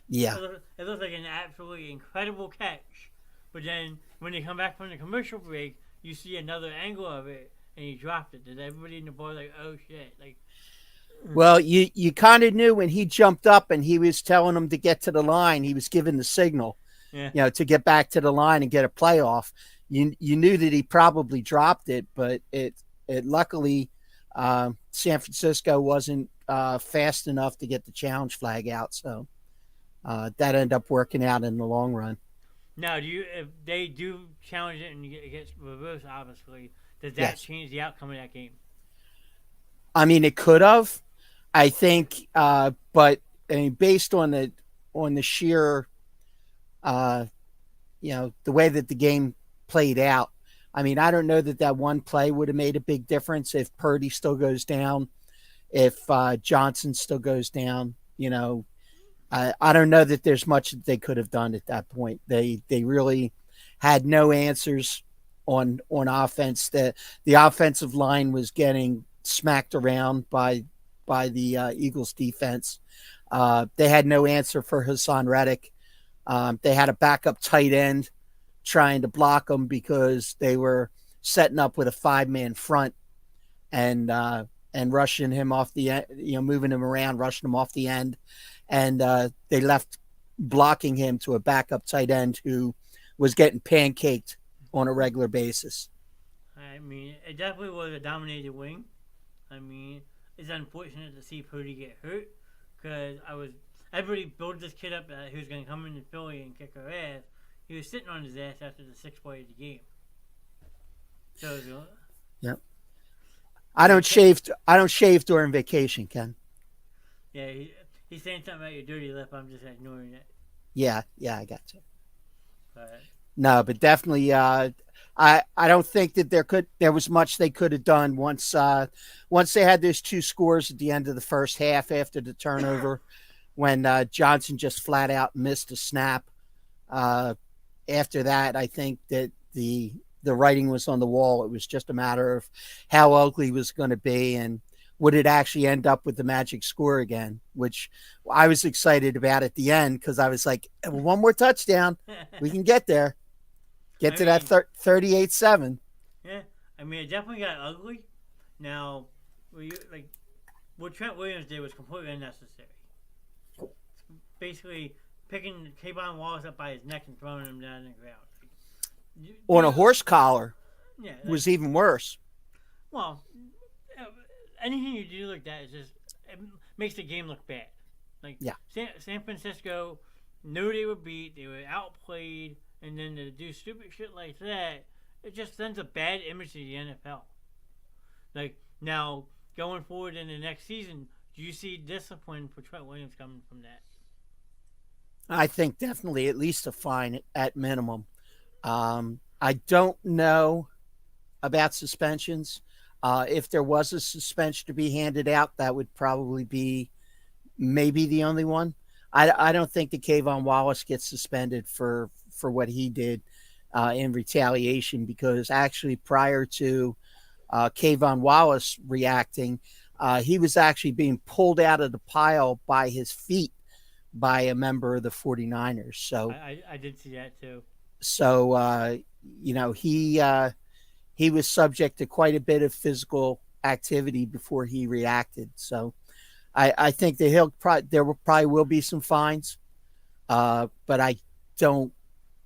Yeah. It looks like an absolutely incredible catch. But then when they come back from the commercial break, you see another angle of it, and he dropped it. Did everybody in the bar like, oh shit? Like, well, you kind of knew when he jumped up and he was telling them to get to the line, he was giving the signal, to get back to the line and get a playoff. You knew that he probably dropped it, but it luckily San Francisco wasn't fast enough to get the challenge flag out, so that ended up working out in the long run. Now, if they do challenge it and it gets reversed, obviously, does that change the outcome of that game? I mean, it could have, I think, but I mean, based on the sheer, the way that the game played out, I mean, I don't know that one play would have made a big difference if Purdy still goes down, if Johnson still goes down. I don't know that there's much that they could have done at that point. They really had no answers on offense. The offensive line was getting smacked around by the Eagles defense. They had no answer for Hassan Reddick. They had a backup tight end trying to block him because they were setting up with a 5-man front and rushing him off the end, moving him around, rushing him off the end. And they left blocking him to a backup tight end who was getting pancaked on a regular basis. I mean, it definitely was a dominated wing. I mean, it's unfortunate to see Purdy get hurt because everybody built this kid up that he was going to come into Philly and kick our ass. He was sitting on his ass after the 6th play of the game. So, yep. I don't shave during vacation, Ken. Yeah, he's saying something about your dirty lip. I'm just ignoring it. Yeah, I got you. But no, but definitely, I don't think that there was much they could have done once they had those 2 scores at the end of the first half after the turnover, when Johnson just flat out missed a snap. After that, I think that the writing was on the wall. It was just a matter of how ugly it was going to be and would it actually end up with the magic score again, which I was excited about at the end because I was like, one more touchdown, we can get there. Get to that 38-7. Yeah, I mean, it definitely got ugly. Now, what Trent Williams did was completely unnecessary. Basically, picking Kayvon Wallace up by his neck and throwing him down on the ground. On a horse collar, was even worse. Well, anything you do like that is just it makes the game look bad. San Francisco knew they were beat, they were outplayed, and then to do stupid shit like that, it just sends a bad image to the NFL. Like, now, going forward in the next season, do you see discipline for Trent Williams coming from that? I think definitely at least a fine at minimum. I don't know about suspensions. If there was a suspension to be handed out, that would probably be maybe the only one. I don't think that Kayvon Wallace gets suspended for what he did in retaliation, because actually prior to Kayvon Wallace reacting, he was actually being pulled out of the pile by his feet by a member of the 49ers. So I did see that too. So, he was subject to quite a bit of physical activity before he reacted. So I think that there probably will be some fines, but I don't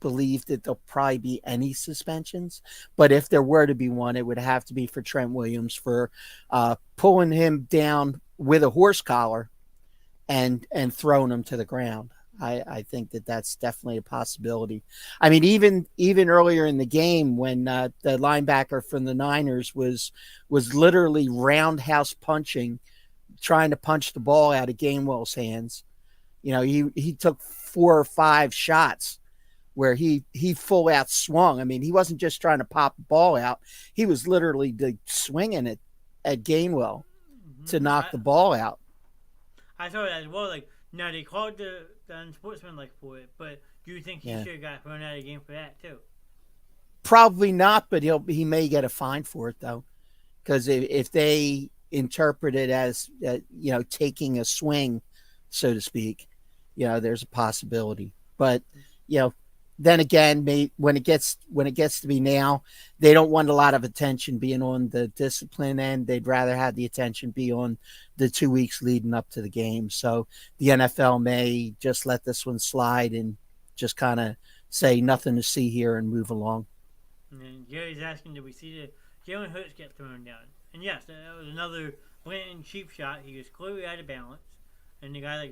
believe that there'll probably be any suspensions. But if there were to be one, it would have to be for Trent Williams for pulling him down with a horse collar and throwing him to the ground. I think that that's definitely a possibility. I mean, even earlier in the game when the linebacker from the Niners was literally roundhouse punching, trying to punch the ball out of Gainwell's hands. He took 4 or 5 shots where he full out swung. I mean, he wasn't just trying to pop the ball out. He was literally swinging it at Gainwell to knock the ball out. I saw that as well. Like, now they called the unsportsmanlike for it, but do you think he should have got thrown out of the game for that too? Probably not, but he may get a fine for it though, because if they interpret it as taking a swing, so to speak, there's a possibility. But then again, when it gets to be now, they don't want a lot of attention being on the discipline end. They'd rather have the attention be on the 2 weeks leading up to the game. So the NFL may just let this one slide and just kind of say nothing to see here and move along. And then Gary's asking, did we see the Jalen Hurts get thrown down? And yes, that was another blatant cheap shot. He was clearly out of balance, and the guy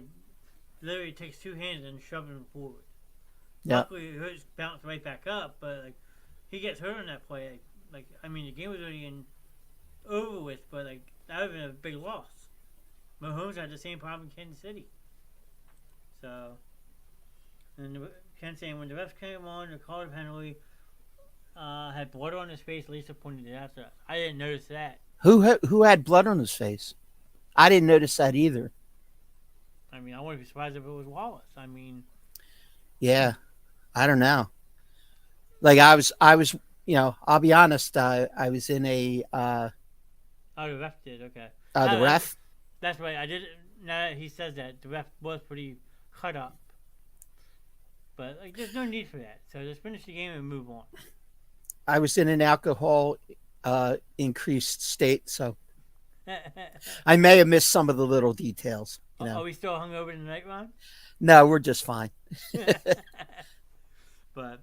literally takes 2 hands and shoves him forward. Yeah. Luckily, Hurts bounced right back up, but he gets hurt on that play. I mean, the game was already over with, but that would have been a big loss. Mahomes had the same problem in Kansas City. So, and Ken saying when the refs came on, the call penalty had blood on his face. Lisa pointed it out to us. I didn't notice that. Who had blood on his face? I didn't notice that either. I mean, I wouldn't be surprised if it was Wallace. I mean, yeah. I don't know. Like I was, I'll be honest. I was in a. The ref did, okay. The ref. That's right. I did. Now that he says that, the ref was pretty cut up. But there's no need for that. So just finish the game and move on. I was in an alcohol increased state, so I may have missed some of the little details. You know? Are we still hungover tonight, Ron? No, we're just fine. But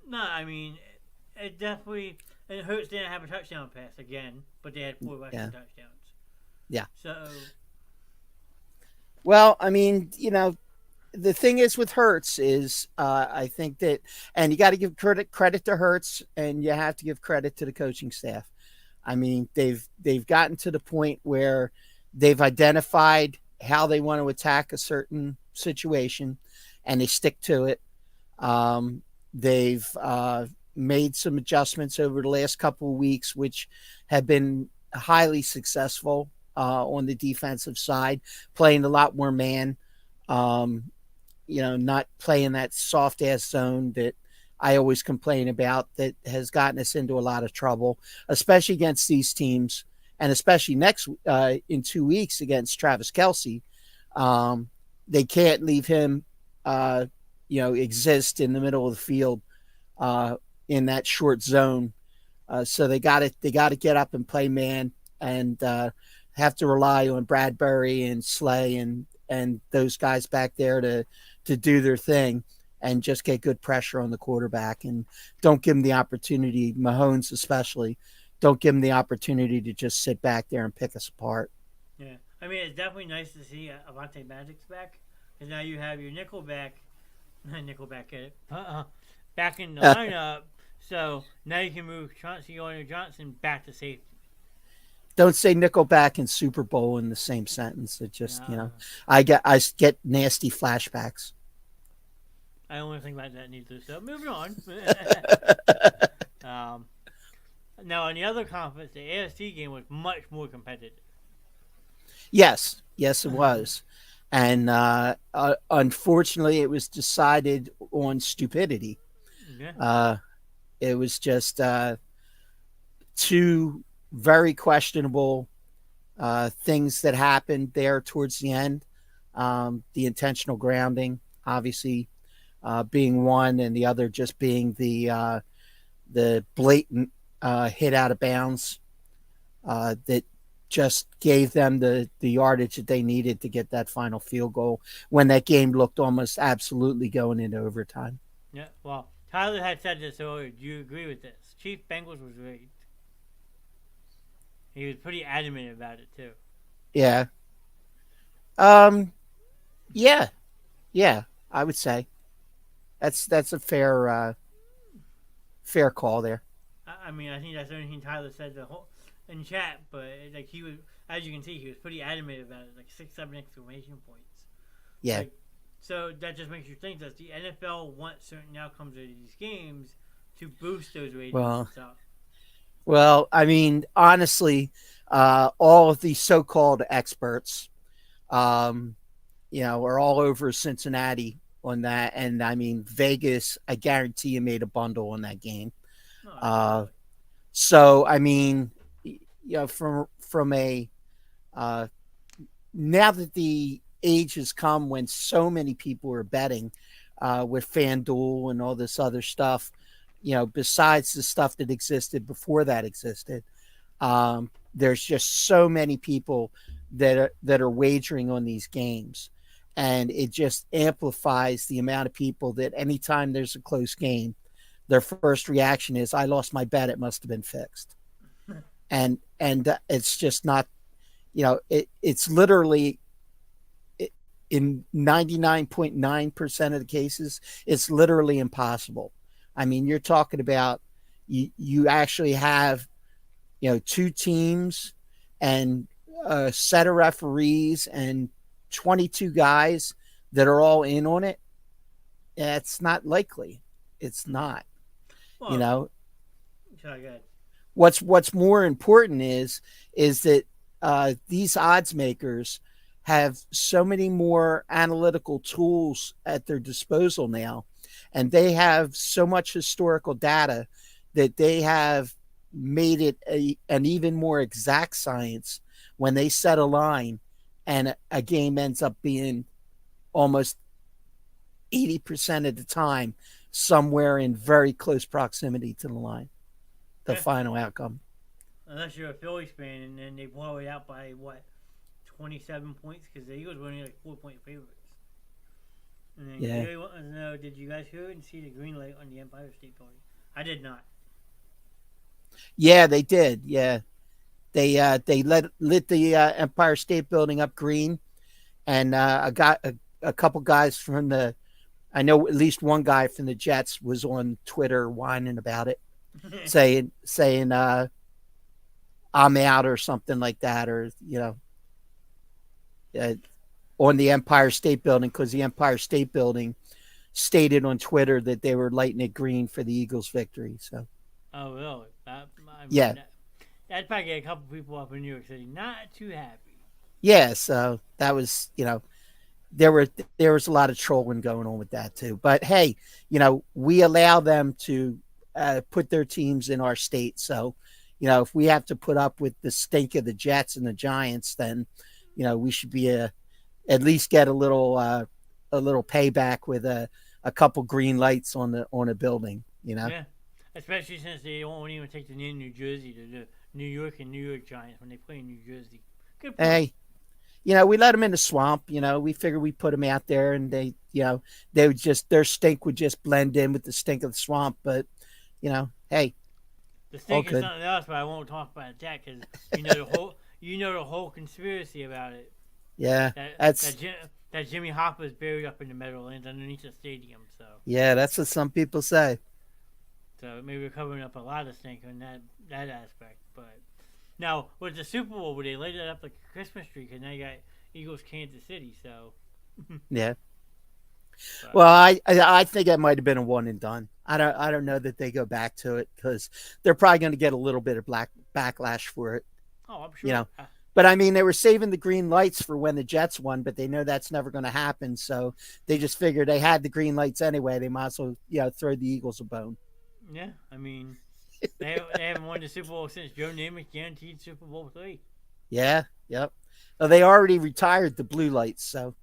no, I mean, it definitely. And Hurts didn't have a touchdown pass again, but they had 4 rushing touchdowns. Yeah. So. Well, I mean, you know, the thing is with Hurts is I think that, and you got to give credit to Hurts, and you have to give credit to the coaching staff. I mean, they've gotten to the point where they've identified how they want to attack a certain situation, and they stick to it. They've made some adjustments over the last couple of weeks, which have been highly successful on the defensive side, playing a lot more man. You know, not playing that soft ass zone that I always complain about, that has gotten us into a lot of trouble, especially against these teams, and especially next in 2 weeks against Travis Kelce. They can't leave him, exist in the middle of the field in that short zone. So they got to get up and play man, and have to rely on Bradbury and Slay and those guys back there to do their thing and just get good pressure on the quarterback, and don't give him the opportunity, Mahomes especially, don't give him the opportunity to just sit back there and pick us apart. Yeah, I mean, it's definitely nice to see Avonte Magic's back, because now you have your back in the lineup, so now you can move Chauncey Gardner-Johnson back to safety. Don't say Nickelback and Super Bowl in the same sentence. It just, I get nasty flashbacks. I don't want to think about that neither. So moving on. Now, in the other conference, the AFC game was much more competitive. Yes, it was. And unfortunately, it was decided on stupidity. Yeah. It was just two very questionable things that happened there towards the end. The intentional grounding, obviously, being one, and the other just being the blatant hit out of bounds that just gave them the yardage that they needed to get that final field goal when that game looked almost absolutely going into overtime. Yeah, well, Tyler had said this earlier. Do you agree with this? Chief Bengals was rigged. He was pretty adamant about it too. Yeah. Yeah, I would say that's a fair call there. I mean, I think that's the only thing Tyler said in chat, but like he was, as you can see, he was pretty adamant about it, like 6, 7 exclamation points. Yeah. So that just makes you think that the NFL wants certain outcomes of these games to boost those ratings and stuff. Well, I mean, honestly, all of these so-called experts, are all over Cincinnati on that. And I mean, Vegas, I guarantee you made a bundle on that game. So, I mean, from a, now that the age has come when so many people are betting with FanDuel and all this other stuff, besides the stuff that existed before that existed, there's just so many people that are wagering on these games, and it just amplifies the amount of people that anytime there's a close game, their first reaction is, I lost my bet, it must have been fixed. And it's just not, it's literally, in 99.9% of the cases, it's literally impossible. I mean, you're talking about you actually have, 2 teams and a set of referees and 22 guys that are all in on it. It's not likely. It's not. Well, what's more important is that these odds makers have so many more analytical tools at their disposal now, and they have so much historical data that they have made it an even more exact science when they set a line and a game ends up being almost 80% of the time somewhere in very close proximity to the line, the final outcome. Unless you're a Phillies fan and then they blow it out by 27 points because the Eagles were only like 4-point favorites. And then Yeah. Gary wanted to know, did you guys hear and see the green light on the Empire State Building? I did not. Yeah, they did. Yeah, they lit the Empire State Building up green, and a couple guys from the, I know at least one guy from the Jets was on Twitter whining about it, saying I'm out or something like that, or on the Empire State Building, because the Empire State Building stated on Twitter that they were lighting it green for the Eagles' victory. So. Oh, really? Yeah. That'd probably get a couple people up in New York City not too happy. Yeah, so that was, there was a lot of trolling going on with that too. But hey, we allow them to put their teams in our state. So, if we have to put up with the stink of the Jets and the Giants, then, we should be at least get a little payback with a couple green lights on a building. Yeah, especially since they won't even take the name New Jersey to the New York and New York Giants when they play in New Jersey. Good point. Hey, we let them in the swamp. We figured we put them out there, and they would their stink would just blend in with the stink of the swamp. But, hey, the stink is something else, but I won't talk about that because the whole conspiracy about it. Yeah, that Jimmy Hoffa's buried up in the Meadowlands underneath the stadium. So yeah, that's what some people say. So maybe we're covering up a lot of stink on that aspect. But now with the Super Bowl, where they light it up like a Christmas tree, because now you got Eagles Kansas City. So yeah. But, well, I think that might have been a one and done. I don't know that they go back to it because they're probably going to get a little bit of backlash for it. Oh, I'm sure. But I mean, they were saving the green lights for when the Jets won, but they know that's never going to happen. So they just figured they had the green lights anyway. They might as well, throw the Eagles a bone. Yeah, I mean, they haven't won the Super Bowl since Joe Namath guaranteed Super Bowl III. Yeah, yep. Well, they already retired the blue lights, so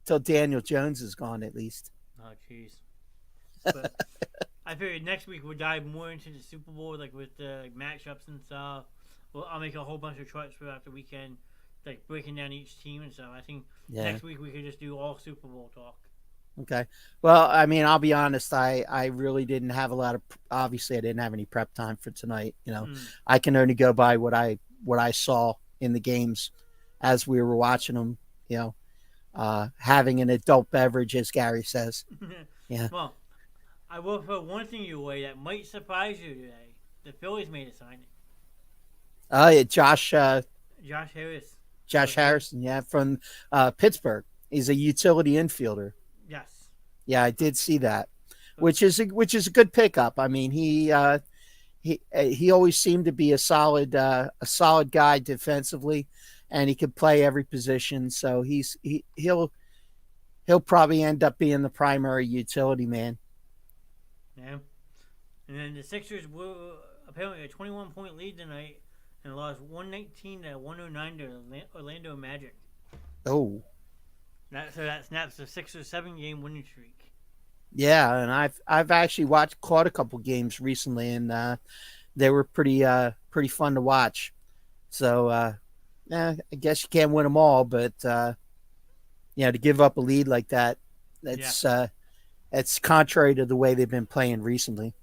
till Daniel Jones is gone at least. Oh, jeez. But I figured next week we'll dive more into the Super Bowl, like with the matchups and stuff. Well, I'll make a whole bunch of charts throughout the weekend, like breaking down each team and stuff. I think next week we could just do all Super Bowl talk. Okay. Well, I mean, I'll be honest. I really didn't have a lot of. Obviously, I didn't have any prep time for tonight. I can only go by what I saw in the games as we were watching them. Having an adult beverage, as Gary says. Yeah. Well, I will throw one thing your way that might surprise you today. The Phillies made a signing. Oh, yeah, Josh Harris. Josh Harrison, yeah, from Pittsburgh. He's a utility infielder. Yes. Yeah, I did see that, which is a good pickup. I mean, he always seemed to be a solid guy defensively, and he could play every position. So he'll probably end up being the primary utility man. Yeah, and then the Sixers were apparently a 21-point lead tonight and lost 119 to 109 to Orlando Magic. Oh. So that snaps the 6 or 7 game winning streak. Yeah, and I've actually caught a couple games recently, and they were pretty fun to watch. So I guess you can't win them all, but to give up a lead like that, that's contrary to the way they've been playing recently.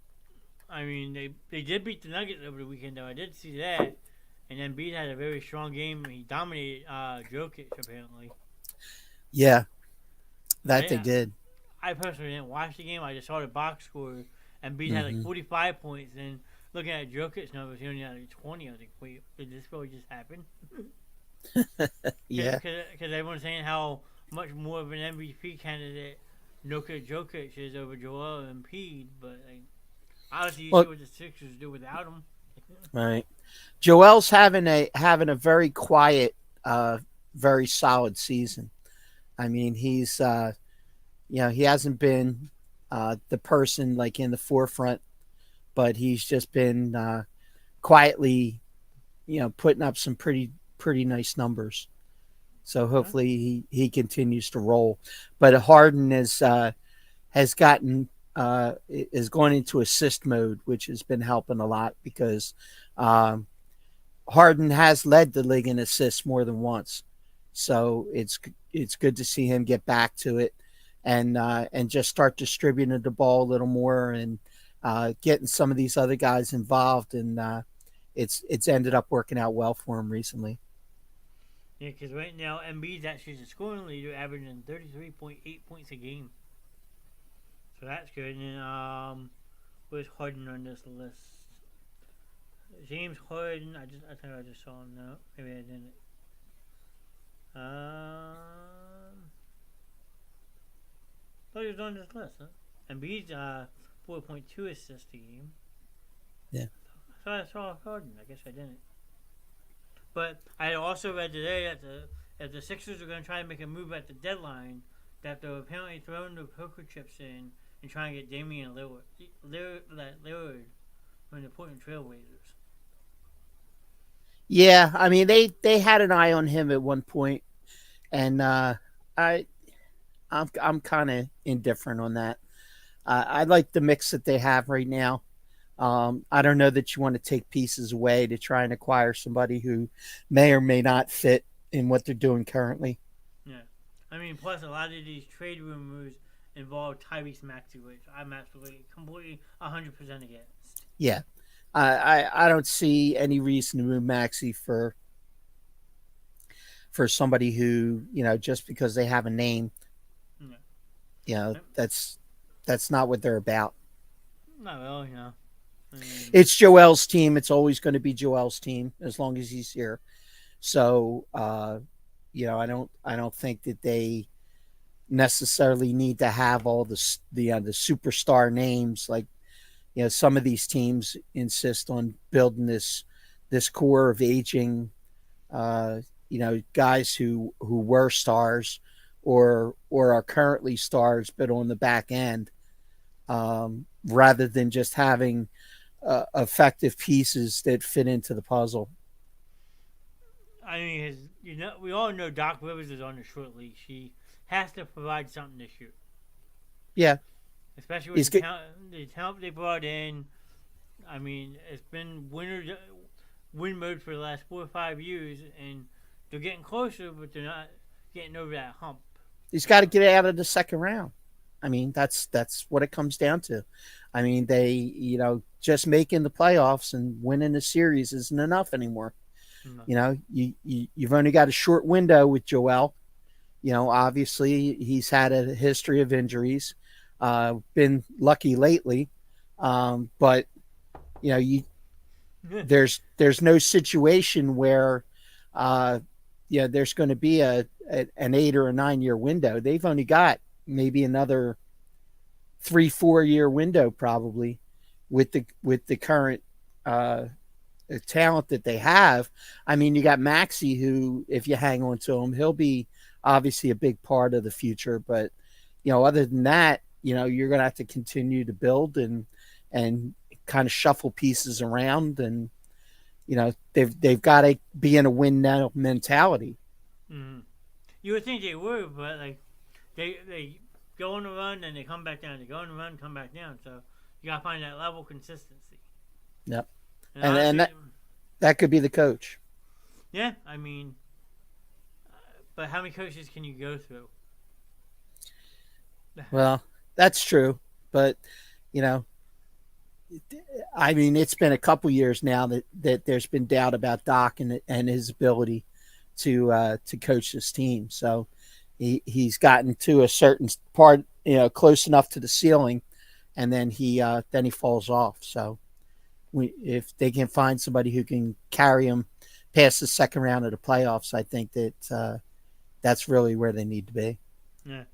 I mean, they did beat the Nuggets over the weekend, though. I did see that, and then Embiid had a very strong game. He dominated Jokic apparently. Yeah, they did. I personally didn't watch the game. I just saw the box score. Embiid had like 45 points. And looking at Jokic's numbers, he only had like 20. I was like, wait, did this really just happen? Yeah. Because everyone's saying how much more of an MVP candidate Nikola Jokic is over Joel Embiid. But obviously, you see what the Sixers do without him. Right. Joel's having a very quiet, very solid season. I mean, he's, he hasn't been the person like in the forefront, but he's just been quietly, putting up some pretty nice numbers. So hopefully he continues to roll. But Harden has gone into assist mode, which has been helping a lot because Harden has led the league in assists more than once, so it's good to see him get back to it and just start distributing the ball a little more and getting some of these other guys involved. And it's ended up working out well for him recently. Yeah, because right now Embiid's actually the scoring leader, averaging 33.8 points a game. So that's good. And where's Harden on this list? James Harden. I think I just saw him. No, maybe I didn't. Thought he was on this list, huh? Embiid's 4.2 assists a game. Yeah. So I saw Harden. I guess I didn't. But I also read today that the Sixers are going to try and make a move at the deadline, that they're apparently throwing the poker chips in and trying to get Damian Lillard from the Portland Trailblazers. Yeah, I mean they had an eye on him at one point, and I'm kind of indifferent on that. I like the mix that they have right now. I don't know that you want to take pieces away to try and acquire somebody who may or may not fit in what they're doing currently. Yeah, I mean, plus a lot of these trade rumors involve Tyrese Maxey, which I'm absolutely completely 100% against. Yeah, I don't see any reason to move Maxey for somebody who, just because they have a name, that's not what they're about. Not really, no. It's Joel's team. It's always going to be Joel's team as long as he's here. So, I don't think that they necessarily need to have all the superstar names. Like, some of these teams insist on building this core of aging, guys who were stars or are currently stars, but on the back end, rather than just having effective pieces that fit into the puzzle. I mean, we all know Doc Rivers is on the short leash. He has to provide something this year. Yeah, especially with the talent they brought in. I mean, it's been win mode for the last 4 or 5 years, and they're getting closer, but they're not getting over that hump. He's got to get out of the second round. I mean, that's what it comes down to. I mean, they, just making the playoffs and winning the series isn't enough anymore. No. You've only got a short window with Joel. Obviously he's had a history of injuries, been lucky lately. But there's no situation where, there's going to be an 8 or a 9 year window. They've only got maybe another 3-4 year window probably with the current talent that they have. I mean, you got Maxey, who, if you hang on to him, he'll be obviously a big part of the future. But other than that, you're going to have to continue to build and kind of shuffle pieces around, and they've got to be in a win now mentality. Mm-hmm. You would think they would, but like they go on a run and they come back down. They go on a run, come back down. So you gotta find that level consistency. Yep. And that could be the coach. Yeah, I mean, but how many coaches can you go through? Well, that's true, but I mean, it's been a couple years now that there's been doubt about Doc and his ability to coach this team. So he's gotten to a certain part, close enough to the ceiling, and then he falls off. So if they can find somebody who can carry him past the second round of the playoffs, I think that that's really where they need to be. Yeah,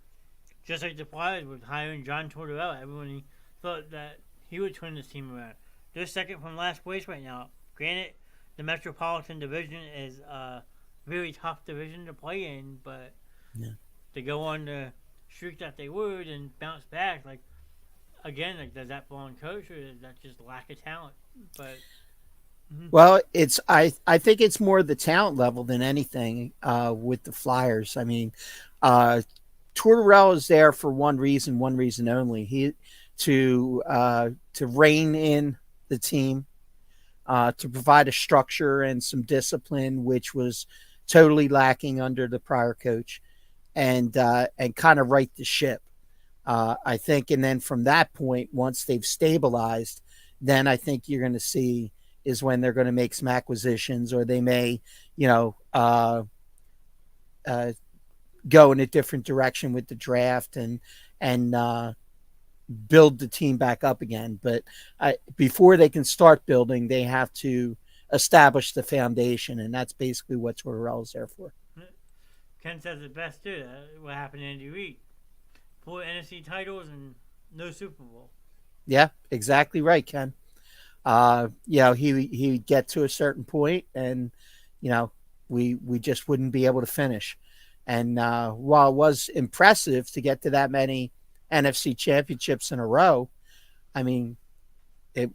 just like the Flyers with hiring John Tortorella, everyone thought that he would turn this team around. They're second from last place right now. Granted, the Metropolitan Division is a really tough division to play in, but to go on the streak that they would and bounce back, like, again, like, does that belong coach, or is that just lack of talent? But well, I think it's more the talent level than anything with the Flyers. I mean, Tortorella is there for one reason only. To rein in the team, to provide a structure and some discipline, which was totally lacking under the prior coach, and kind of right the ship. I think, and then from that point, once they've stabilized, then I think you're going to see is when they're going to make some acquisitions, or they may, go in a different direction with the draft and build the team back up again. But before they can start building, they have to establish the foundation, and that's basically what Tortorella's there for. Ken says it best too. What happened to Andy Reid? 4 NFC titles and no Super Bowl. Yeah, exactly right, Ken. He would get to a certain point, and we just wouldn't be able to finish. And while it was impressive to get to that many NFC championships in a row, I mean, it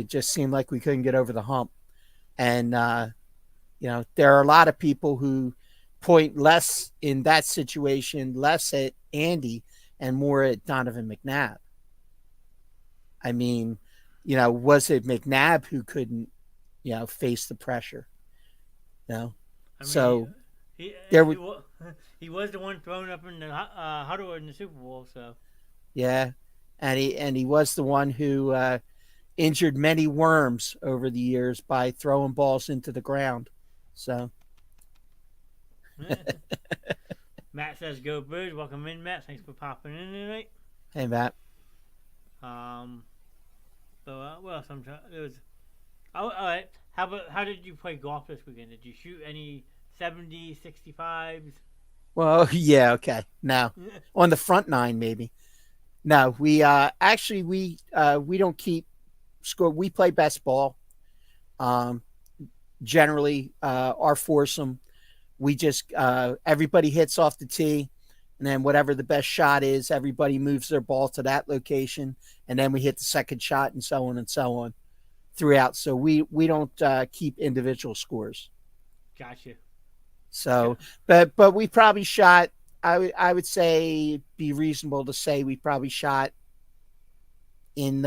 just seemed like we couldn't get over the hump. And there are a lot of people who point less in that situation, less at Andy and more at Donovan McNabb. I mean, was it McNabb who couldn't, face the pressure? So he was the one thrown up in the huddle in the Super Bowl. So yeah, and he was the one who injured many worms over the years by throwing balls into the ground. So Matt says, "Go Birds!" Welcome in, Matt. Thanks for popping in tonight. Hey, Matt. Sometimes it was. All right. How did you play golf this weekend? Did you shoot any 70s, 65s? Well, yeah, okay. No, on the front nine maybe. No, we we don't keep score. We play best ball. Generally, our foursome, we just everybody hits off the tee, and then whatever the best shot is, everybody moves their ball to that location, and then we hit the second shot, and so on throughout. So we don't keep individual scores. Gotcha. So, but we probably shot. I would say be reasonable to say we probably shot in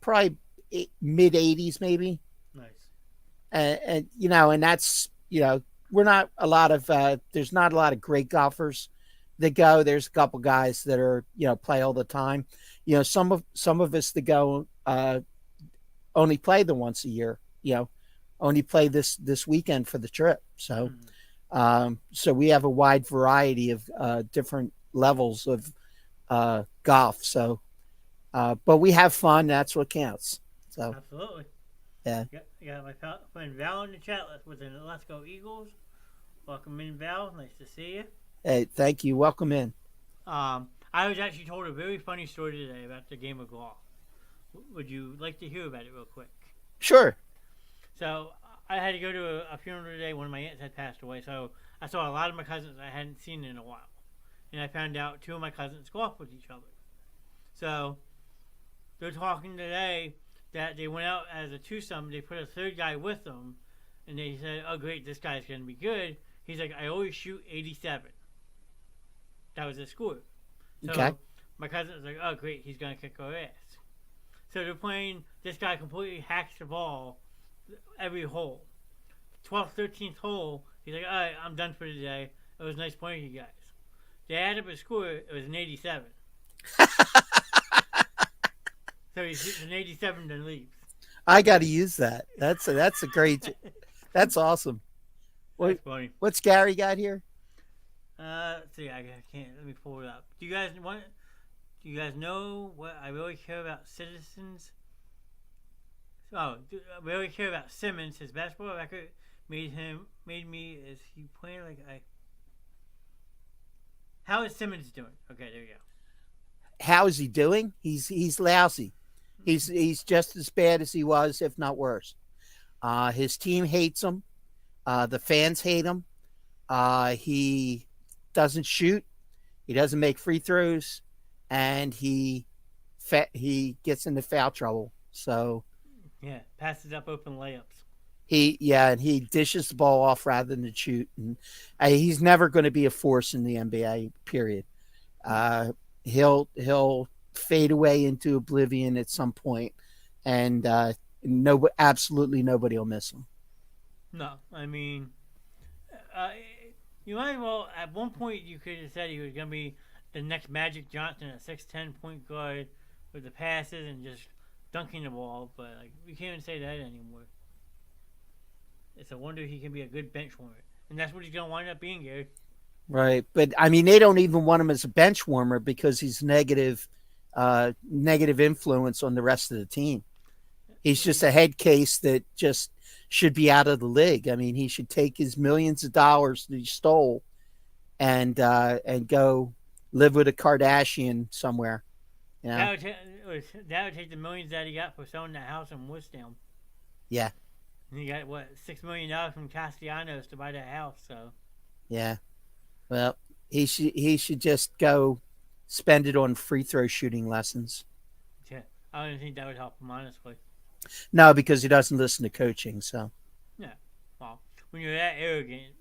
probably mid 80s maybe. Nice. And and that's we're not a lot of there's not a lot of great golfers that go. There's a couple guys that are play all the time. Some of us that go only play the once a year. Only play this weekend for the trip. So so we have a wide variety of different levels of golf. So but we have fun. That's what counts. So absolutely. Yeah. Yeah, my friend Val in the chat with the Let's Go Eagles. Welcome in, Val. Nice to see you. Hey, thank you. Welcome in. I was actually told a very funny story today about the game of golf. Would you like to hear about it real quick? Sure. So I had to go to a funeral today. One of my aunts had passed away, so I saw a lot of my cousins I hadn't seen in a while. And I found out 2 of my cousins golf with each other. So they're talking today that they went out as a twosome. They put a third guy with them, and they said, "Oh, great, this guy's going to be good." He's like, "I always shoot 87." That was his score. So okay. My cousin was like, "Oh, great, he's going to kick our ass." So they're playing. This guy completely hacks the ball every hole. 12th, 13th hole, he's like, "All right, I'm done for today. It was nice playing you guys." They added up his score. It was an 87. So he shoots an 87 then leaves. I got to use that. That's a great. That's awesome. That's funny. What's Gary got here? Let's see. I can't. Let me pull it up. Do you guys know what I really care about? Citizens. I really care about Simmons. His basketball record made me. Is he playing like I? How is Simmons doing? Okay, there you go. How is he doing? He's lousy. He's just as bad as he was, if not worse. His team hates him. The fans hate him. He doesn't shoot. He doesn't make free throws, and he gets into foul trouble. So yeah, passes up open layups. And he dishes the ball off rather than shoot. And he's never going to be a force in the NBA. Period. He'll fade away into oblivion at some point, and absolutely nobody will miss him. No, I mean, uh, you might as well. At one point, you could have said he was going to be the next Magic Johnson, a 6'10" point guard with the passes and just dunking the ball. But like, we can't even say that anymore. It's a wonder he can be a good bench warmer, and that's what he's going to wind up being, Gary. Right, but I mean, they don't even want him as a bench warmer because he's negative influence on the rest of the team. He's just a head case that just should be out of the league. I mean, he should take his millions of dollars that he stole and go live with a Kardashian somewhere. You know? That would take the millions that he got for selling that house in Woodstown. Yeah. And he got $6 million from Castellanos to buy that house. So. Yeah. Well, he should just go spend it on free throw shooting lessons. Yeah, I don't think that would help him, honestly. No, because he doesn't listen to coaching. So. Yeah. Well, when you're that arrogant,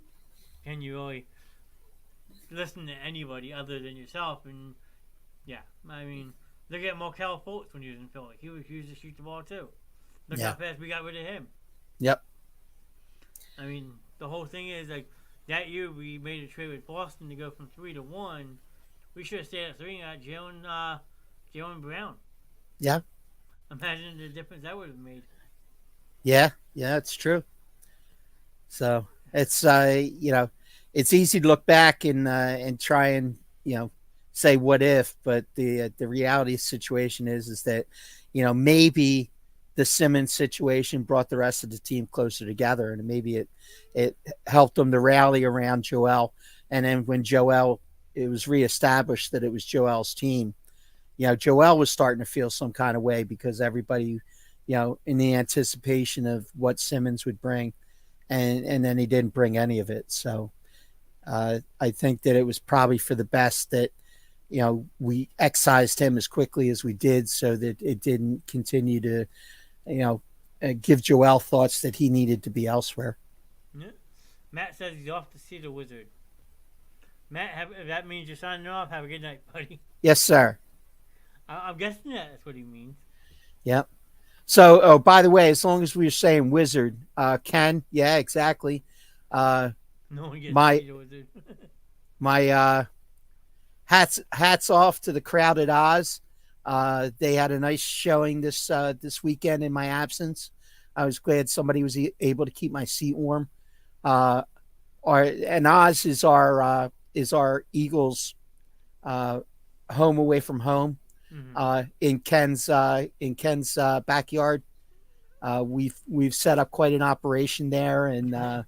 can you really listen to anybody other than yourself? And yeah, I mean, look at Markelle Fultz when he was in Philly. He refused to shoot the ball too. Look how fast we got rid of him. Yep. I mean, the whole thing is like that year we made a trade with Boston to go from 3 to 1. We should have stayed at 3 and got Jaylen Brown. Yeah. Imagine the difference that would have made. Yeah, it's true. So it's it's easy to look back and try and say what if, but the reality situation is that maybe the Simmons situation brought the rest of the team closer together, and maybe it helped them to rally around Joel. And then when it was reestablished that it was Joel's team, Joel was starting to feel some kind of way because everybody, in the anticipation of what Simmons would bring, and then he didn't bring any of it. So I think that it was probably for the best that, we excised him as quickly as we did so that it didn't continue to, give Joel thoughts that he needed to be elsewhere. Yeah. Matt says he's off to see the Wizard. Matt, if that means you're signing off, have a good night, buddy. Yes, sir. I'm guessing that's what he means. Yep. So, by the way, as long as we're saying Wizard, Ken, yeah, exactly. No one gets to see the Wizard. My hats off to the crowd at Oz. They had a nice showing this weekend in my absence. I was glad somebody was able to keep my seat warm. And Oz is our Eagles home away from home. Mm-hmm. In Ken's backyard. We've set up quite an operation there, and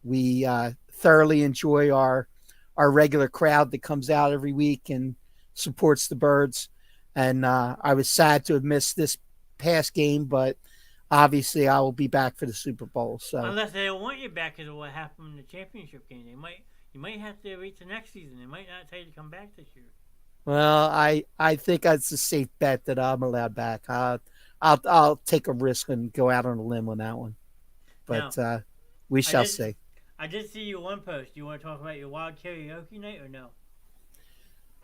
we thoroughly enjoy our regular crowd that comes out every week and supports the Birds. And I was sad to have missed this past game, but obviously I will be back for the Super Bowl. So unless they don't want you back because of what happened in the championship game, you might have to wait till next season. They might not tell you to come back this year. Well, I think it's a safe bet that I'm allowed back. I'll take a risk and go out on a limb on that one, but now, we shall see. I did see you one post. You want to talk about your wild karaoke night or no?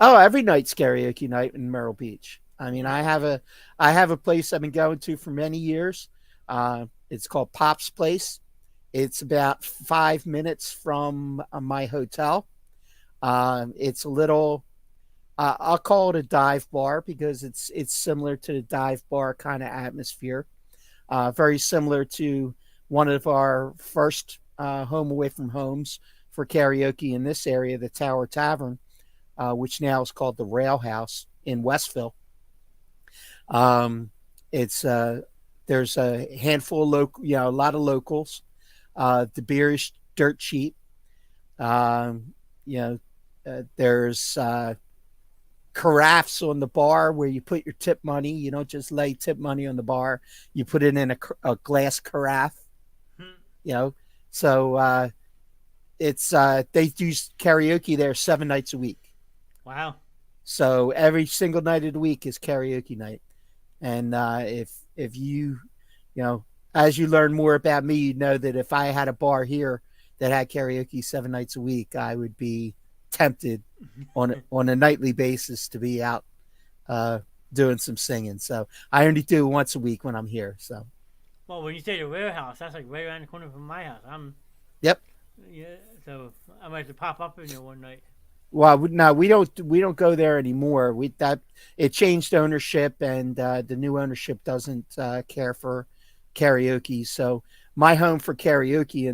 Oh, every night's karaoke night in Myrtle Beach. I mean, I have a place I've been going to for many years. It's called Pop's Place. It's about 5 minutes from my hotel. It's a little, I'll call it a dive bar because it's similar to the dive bar kind of atmosphere. Very similar to one of our first home away from homes for karaoke in this area, the Tower Tavern, which now is called the Rail House in Westville. There's a handful of local, a lot of locals. The beer is dirt cheap. There's carafes on the bar where you put your tip money. You don't just lay tip money on the bar. You put it in a glass carafe. So it's they do karaoke there 7 nights a week. Wow. So every single night of the week is karaoke night. And if you as you learn more about me, you know that if I had a bar here that had karaoke 7 nights a week, I would be tempted on a nightly basis to be out doing some singing. So I only do once a week when I'm here. So. Well, when you say the warehouse, that's like right around the corner from my house. Yep. Yeah, so I might have to pop up in there one night. Well, no, we don't go there anymore. It changed ownership, and the new ownership doesn't care for karaoke. So my home for karaoke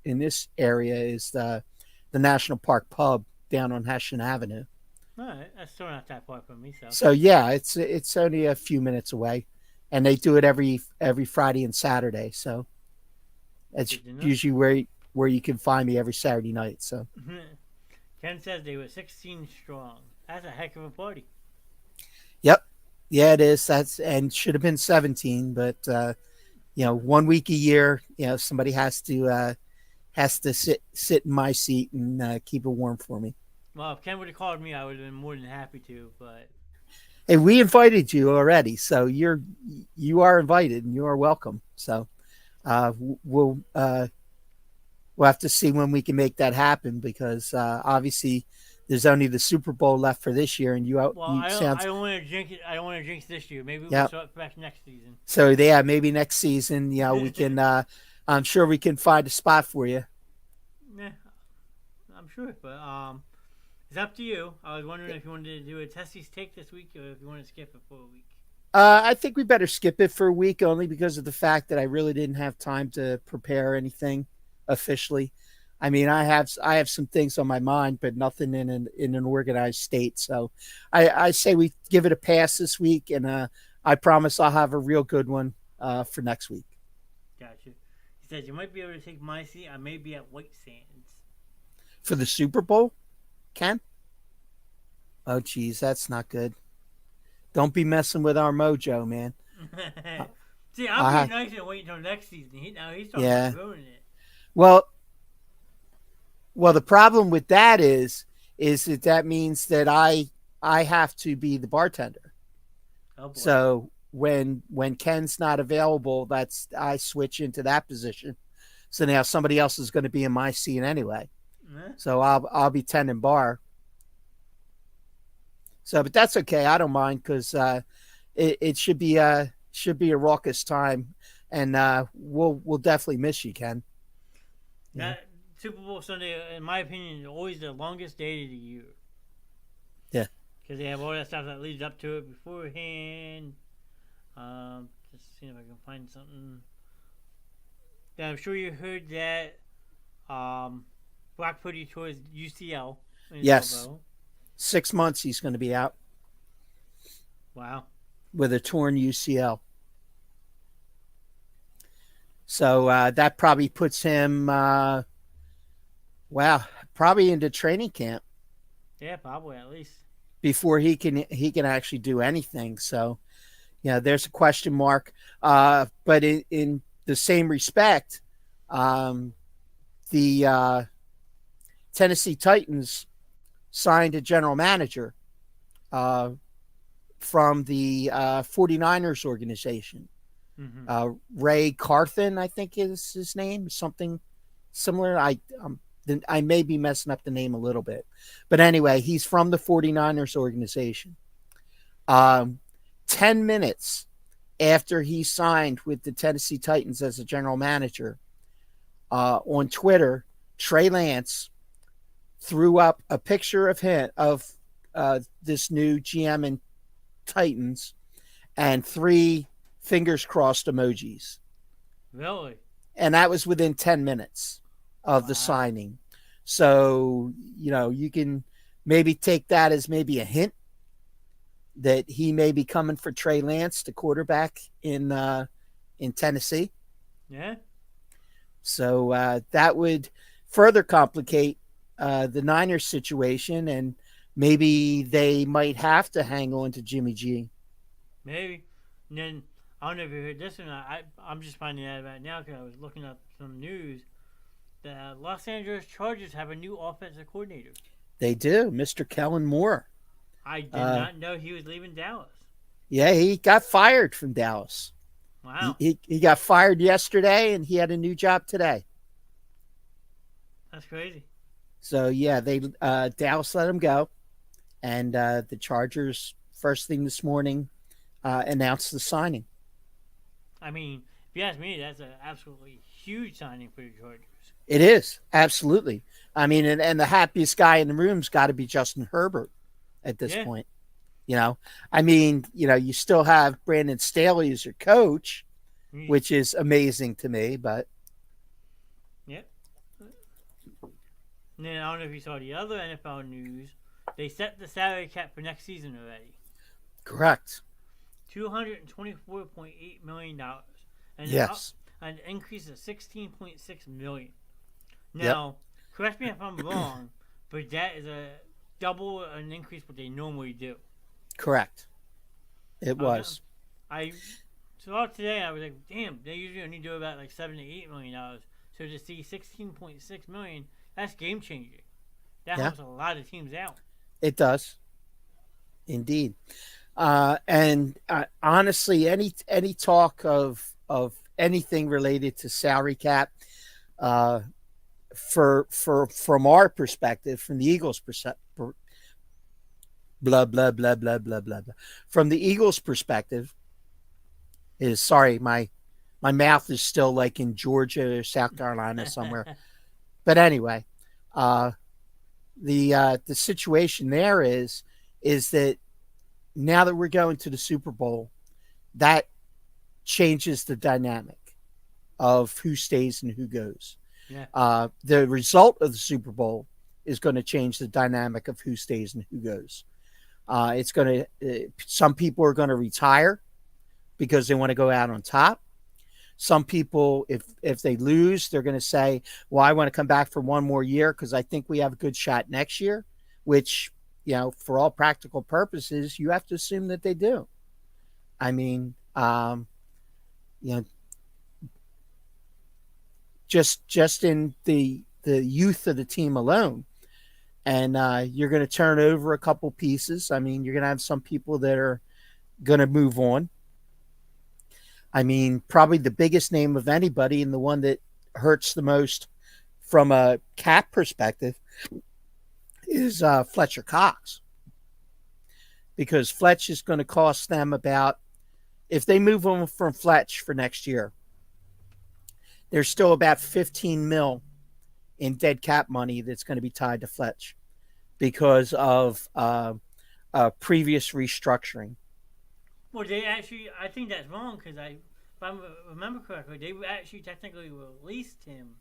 in this area is the National Park Pub down on Hessian Avenue. All right, that's still not that far from me. So yeah, it's only a few minutes away, and they do it every Friday and Saturday. So it's usually where you can find me every Saturday night. So. Ken says they were 16 strong. That's a heck of a party. Yep. Yeah, it is. And should have been 17, but 1 week a year, somebody has to sit in my seat and keep it warm for me. Well, if Ken would have called me, I would have been more than happy to. But hey, we invited you already, so you are invited and you are welcome. So we'll have to see when we can make that happen, because obviously there's only the Super Bowl left for this year, and I don't want to jinx it. I don't want to jinx this year. Maybe we'll start back next season. So yeah, maybe next season, we can. I'm sure we can find a spot for you. Yeah, I'm sure, but it's up to you. I was wondering if you wanted to do a Tessie's take this week, or if you want to skip it for a week. I think we better skip it for a week, only because of the fact that I really didn't have time to prepare anything officially. I mean, I have some things on my mind, but nothing in an organized state. So I say we give it a pass this week, and I promise I'll have a real good one for next week. Gotcha. He says you might be able to take my seat. I may be at White Sands for the Super Bowl. Ken? Oh, geez, that's not good. Don't be messing with our mojo, man. See, I'm being nice and wait until next season. Now he's talking about ruining it. Well, the problem with that is that means that I have to be the bartender. Oh boy. So when Ken's not available, I switch into that position. So now somebody else is going to be in my seat anyway. So I'll be tending bar. So, but that's okay. I don't mind, because it should be a raucous time, and we'll definitely miss you, Ken. That Super Bowl Sunday, in my opinion, is always the longest day of the year. Yeah. Because they have all that stuff that leads up to it beforehand. Just seeing if I can find something. Yeah, I'm sure you heard that Brock Purdy tore his UCL. Yes. Elbow. 6 months he's going to be out. Wow. With a torn UCL. So that probably puts him, probably into training camp. Yeah, probably, at least. Before he can actually do anything. So, there's a question mark. But in the same respect, the Tennessee Titans signed a general manager from the 49ers organization. Mm-hmm. Ray Carthen, I think is his name, something similar. I may be messing up the name a little bit, but anyway, he's from the 49ers organization. 10 minutes after he signed with the Tennessee Titans as a general manager, on Twitter, Trey Lance threw up a picture of him, of this new GM in Titans, and 3 fingers crossed emojis. Really? And that was within 10 minutes of the signing. So, you can maybe take that as maybe a hint that he may be coming for Trey Lance, the quarterback in Tennessee. Yeah. So that would further complicate the Niners situation, and maybe they might have to hang on to Jimmy G. Maybe. And then, I don't know if you heard this or not. I'm just finding out about it now because I was looking up some news. The Los Angeles Chargers have a new offensive coordinator. They do, Mr. Kellen Moore. I did not know he was leaving Dallas. Yeah, he got fired from Dallas. Wow. He got fired yesterday, and he had a new job today. That's crazy. So, yeah, Dallas let him go, and the Chargers first thing this morning, announced the signing. I mean, if you ask me, that's an absolutely huge signing for the Chargers. It is, absolutely. I mean, and the happiest guy in the room's got to be Justin Herbert at this point. I mean, you still have Brandon Staley as your coach, which is amazing to me, but. Yep. And then I don't know if you saw the other NFL news. They set the salary cap for next season already. Correct. $224.8 million. And yes. An increase of $16.6 million. Now, correct me if I'm wrong, but that is a double an increase what they normally do. Correct. It was. I saw today. I was like, damn, they usually only do about like $7 to $8 million. So to see $16.6 million, that's game changing. That helps a lot of teams out. It does, indeed. And honestly, any talk of anything related to salary cap, from our perspective, from the Eagles' perspective, blah blah blah blah blah blah blah. From the Eagles' perspective, is sorry, my mouth is still like in Georgia or South Carolina somewhere. But anyway, the situation there is that now that we're going to the Super Bowl, that changes the dynamic of who stays and who goes. Yeah. The result of the Super Bowl is going to change the dynamic of who stays and who goes. It's going to. Some people are going to retire because they want to go out on top. Some people, if they lose, they're going to say, well, I want to come back for one more year because I think we have a good shot next year, which, for all practical purposes, you have to assume that they do. I mean, just in the youth of the team alone. And you're going to turn over a couple pieces. I mean, you're going to have some people that are going to move on. I mean, probably the biggest name of anybody and the one that hurts the most from a cap perspective is Fletcher Cox. Because Fletch is going to cost them about, if they move on from Fletch for next year, there's still about $15 million in dead cap money that's going to be tied to Fletch because of previous restructuring. Well, they actually, I think that's wrong because if I remember correctly, they actually technically released him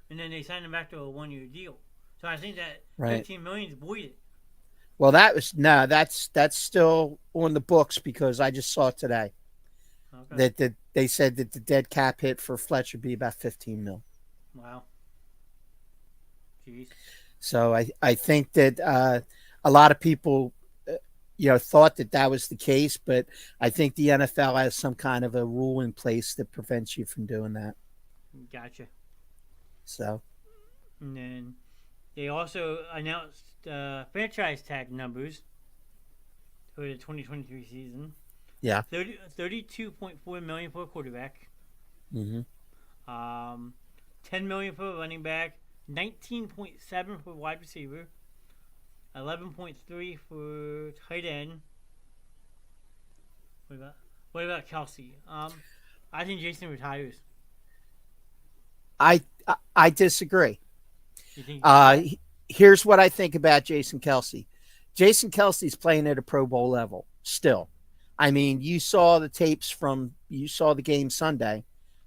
and then they signed him back to a one-year deal. So I think that $15 million is voided. Well, that's still on the books because I just saw it today. Okay. That they said that the dead cap hit for Fletch would be about $15 million. Wow. Jeez. So I think that a lot of people, thought that was the case, but I think the NFL has some kind of a rule in place that prevents you from doing that. Gotcha. So. And then they also announced franchise tag numbers for the 2023 season. Yeah. $32.4 million for a quarterback. Mm-hmm. $10 million for a running back. $19.7 for wide receiver. $11.3 for tight end. What about Kelsey? I think Jason retires. I disagree. You think here's what I think about Jason Kelsey. Jason Kelsey's playing at a Pro Bowl level still. I mean, you saw the game Sunday,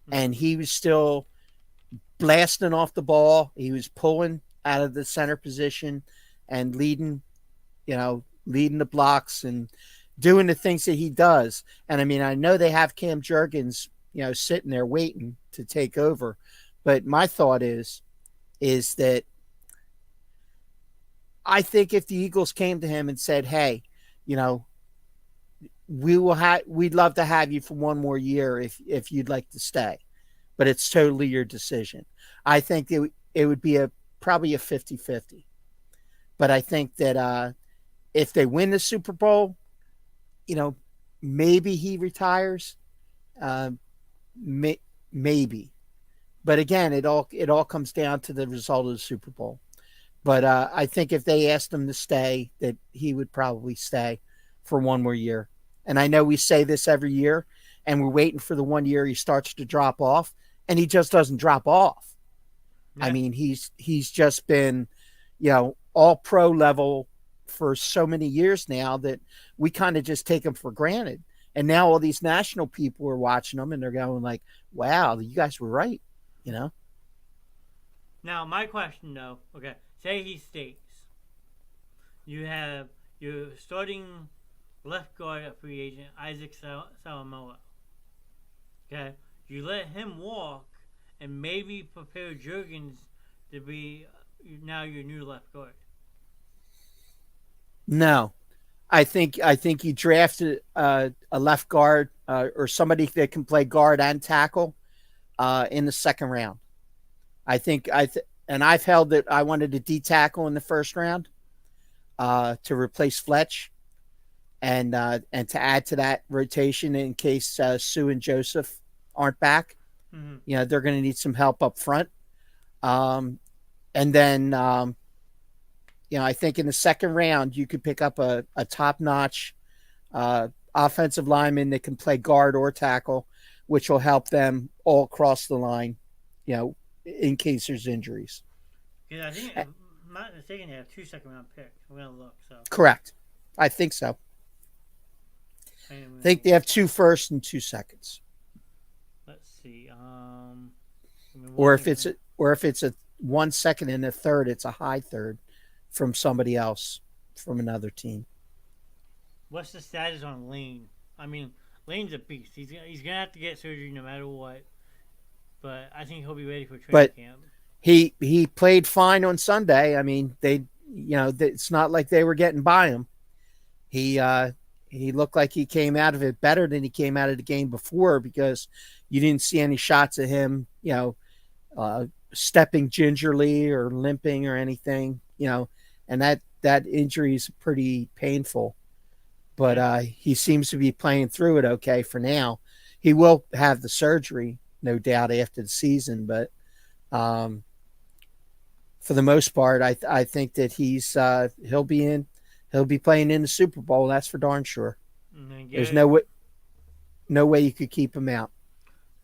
and he was still blasting off the ball. He was pulling out of the center position and leading the blocks and doing the things that he does. And I mean, I know they have Cam Jurgens, sitting there waiting to take over. But my thought is that I think if the Eagles came to him and said, hey, we'd love to have you for one more year if you'd like to stay, but it's totally your decision. I think it would be probably a 50-50. But I think that if they win the Super Bowl, maybe he retires. Maybe. But again, it all comes down to the result of the Super Bowl. But I think if they asked him to stay, that he would probably stay. for one more year. And I know we say this every year, and we're waiting for the 1 year he starts to drop off, and he just doesn't drop off. Yeah. I mean, he's just been, all pro level for so many years now that we kind of just take him for granted. And now all these national people are watching him, and they're going like, "Wow, you guys were right," Now, my question, though, okay, say he stays. You have your starting left guard at free agent, Isaac Salamoa. Okay? You let him walk and maybe prepare Jurgens to be now your new left guard. No, I think you drafted a left guard or somebody that can play guard and tackle in the second round. And I've held that I wanted a D tackle in the first round to replace Fletch and to add to that rotation in case Sue and Joseph aren't back. Mm-hmm. They're going to need some help up front. And then I think in the second round you could pick up a top-notch offensive lineman that can play guard or tackle, which will help them all across the line, in case there's injuries. Yeah, I think, if I'm not mistaken, they have 2 second-round picks. We're going to look. So. Correct. I think so. I think they have 2 firsts and 2 seconds. Let's see. Or if it's a 1 second and a third, it's a high third from somebody else, from another team. What's the status on Lane? I mean, Lane's a beast. He's gonna have to get surgery no matter what. But I think he'll be ready for training camp. He played fine on Sunday. I mean, it's not like they were getting by him. He looked like he came out of it better than he came out of the game before, because you didn't see any shots of him, stepping gingerly or limping or anything, and that injury is pretty painful. But he seems to be playing through it okay for now. He will have the surgery, no doubt, after the season, but for the most part, I think that he'll be playing in the Super Bowl. That's for darn sure. There's no way you could keep him out.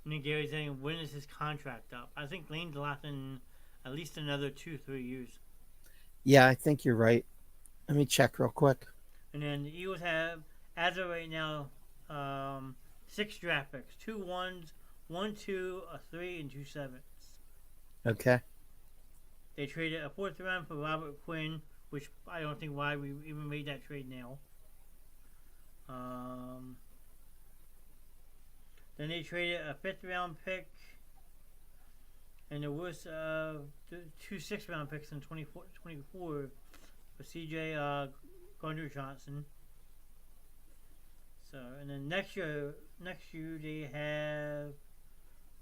And then Gary's saying, when is his contract up? I think Lane's lasting at least another 2-3 years. Yeah, I think you're right. Let me check real quick. And then the Eagles have, as of right now, 6 draft picks: 2 1s, 1 2, a 3, and 2 7s. Okay. They traded a 4th round for Robert Quinn, which I don't think why we even made that trade now. Then they traded a 5th round pick, and there was 2 6th round picks in 24 for CJ Gardner-Johnson. So, and then next year they have,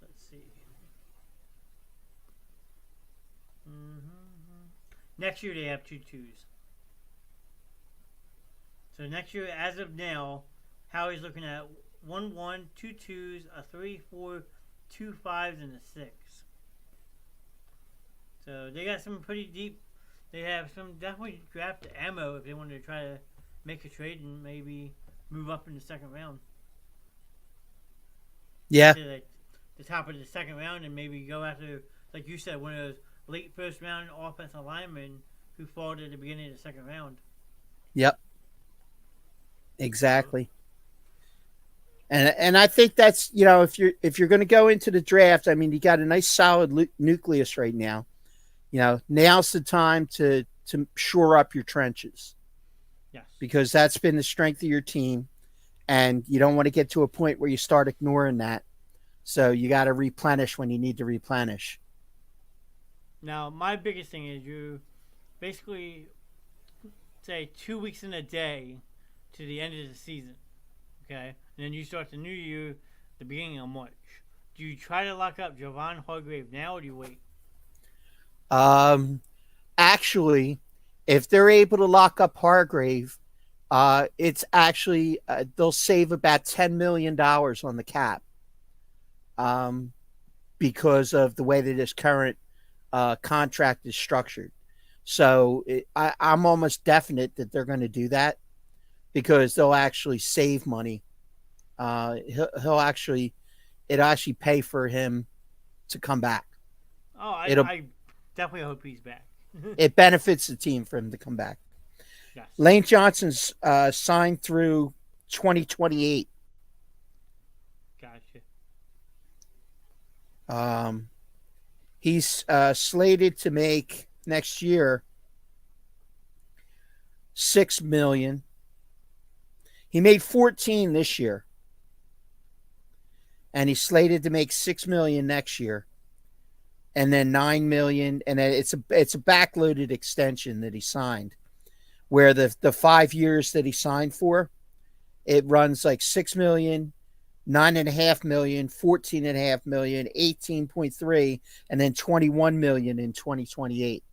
let's see. Next year they have 2 2s. So next year, as of now, Howie's looking at 1 1, 2 2s, a 3 4, 2 5s, and a 6. So they got some pretty deep. They have some definitely draft ammo if they wanted to try to make a trade and maybe move up in the second round. Yeah. To the top of the second round and maybe go after, like you said, one of those late first round offensive linemen who fought at the beginning of the second round. Yep. Exactly. And I think that's, if you're going to go into the draft, I mean, you got a nice solid nucleus right now. Now's the time to shore up your trenches. Yes. Because that's been the strength of your team, and you don't want to get to a point where you start ignoring that. So you got to replenish when you need to replenish. Now, my biggest thing is you basically say 2 weeks in a day to the end of the season, okay? And then you start the new year, the beginning of March. Do you try to lock up Javon Hargrave now, or do you wait? Actually, if they're able to lock up Hargrave, it's actually they'll save about $10 million on the cap, because of the way that his current contract is structured. So I'm almost definite that they're going to do that, because they'll actually save money. He'll actually it actually pay for him to come back. Oh, It'll I definitely hope he's back. it benefits the team for him to come back. Yes. Lane Johnson's signed through 2028. Gotcha. He's slated to make next year $6 million. He made 14 this year, and he's slated to make $6 million next year, and then $9 million. And it's a backloaded extension that he signed, where the 5 years that he signed for, it runs like $6 million, $9.5 million, $14.5 million, 18.3, and then $21 million in 2028.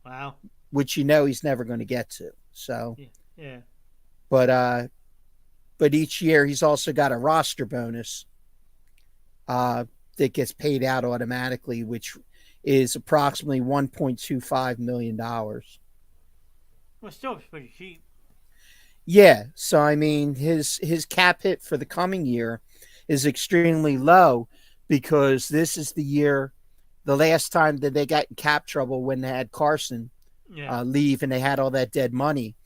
Wow. Which he's never going to get to. So, yeah. But each year he's also got a roster bonus that gets paid out automatically, which is approximately $1.25 million. Well, still it's pretty cheap. Yeah, so I mean his cap hit for the coming year is extremely low, because this is the last time that they got in cap trouble, when they had Carson leave and they had all that dead money,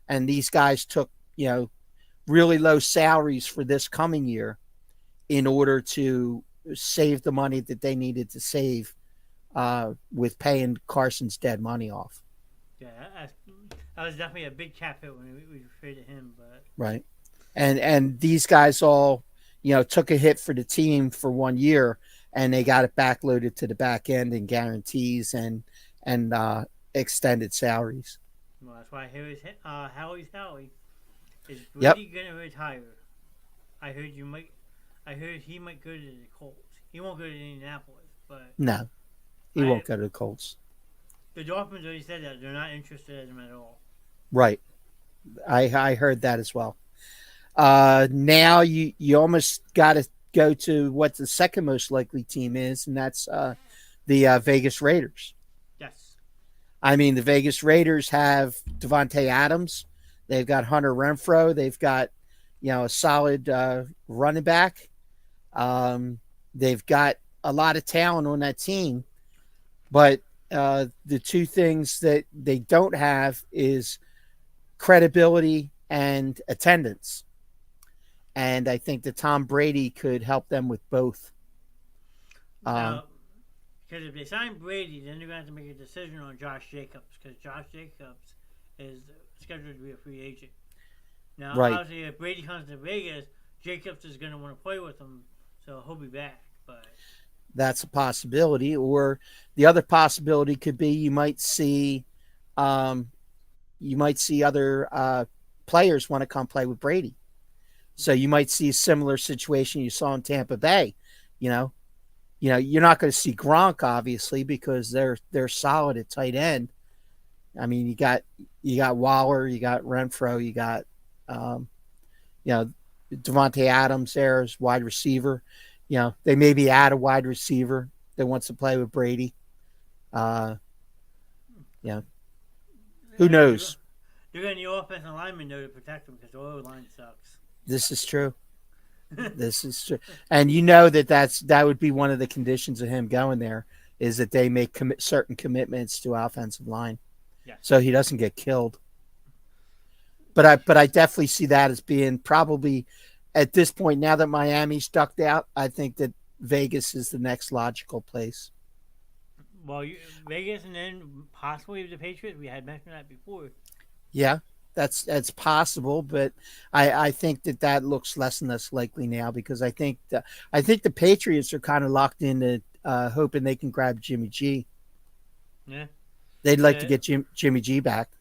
and these guys took really low salaries for this coming year in order to save the money that they needed to save with paying Carson's dead money off. Yeah, that was definitely a big cap hit when we traded him. But right, and these guys all took a hit for the team for 1 year, and they got it backloaded to the back end in guarantees and extended salaries. Well, that's why Howie's Howie. Is Brady gonna retire? I heard he might go to the Colts. He won't go to Indianapolis, but no, he won't go to the Colts. The Dolphins already said that they're not interested in him at all. Right, I heard that as well. Now you almost got to go to what the second most likely team is, and that's the Vegas Raiders. Yes. I mean, the Vegas Raiders have Devontae Adams. They've got Hunter Renfrow. They've got, a solid running back. They've got a lot of talent on that team. But the two things that they don't have is credibility and attendance. And I think that Tom Brady could help them with both. Because if they sign Brady, then they're going to have to make a decision on Josh Jacobs, because Josh Jacobs is scheduled to be a free agent. Now, obviously, if Brady comes to Vegas, Jacobs is going to want to play with him, so he'll be back. But that's a possibility. Or the other possibility could be you might see other players want to come play with Brady. So you might see a similar situation you saw in Tampa Bay. You're not going to see Gronk, obviously, because they're solid at tight end. I mean, you got Waller, you got Renfro, you got Devontae Adams there as wide receiver. They maybe add a wide receiver that wants to play with Brady. Who knows? They're going to need offensive linemen though to protect them, because the O line sucks. This is true. This is true, and that would be one of the conditions of him going there, is that they make certain commitments to offensive line, so he doesn't get killed. But I definitely see that as being probably at this point, now that Miami's ducked out, I think that Vegas is the next logical place. Well, Vegas and then possibly the Patriots. We had mentioned that before. Yeah. That's possible, but I think that looks less and less likely now, because I think the Patriots are kind of locked into hoping they can grab Jimmy G. Yeah, they'd like to get Jimmy G back,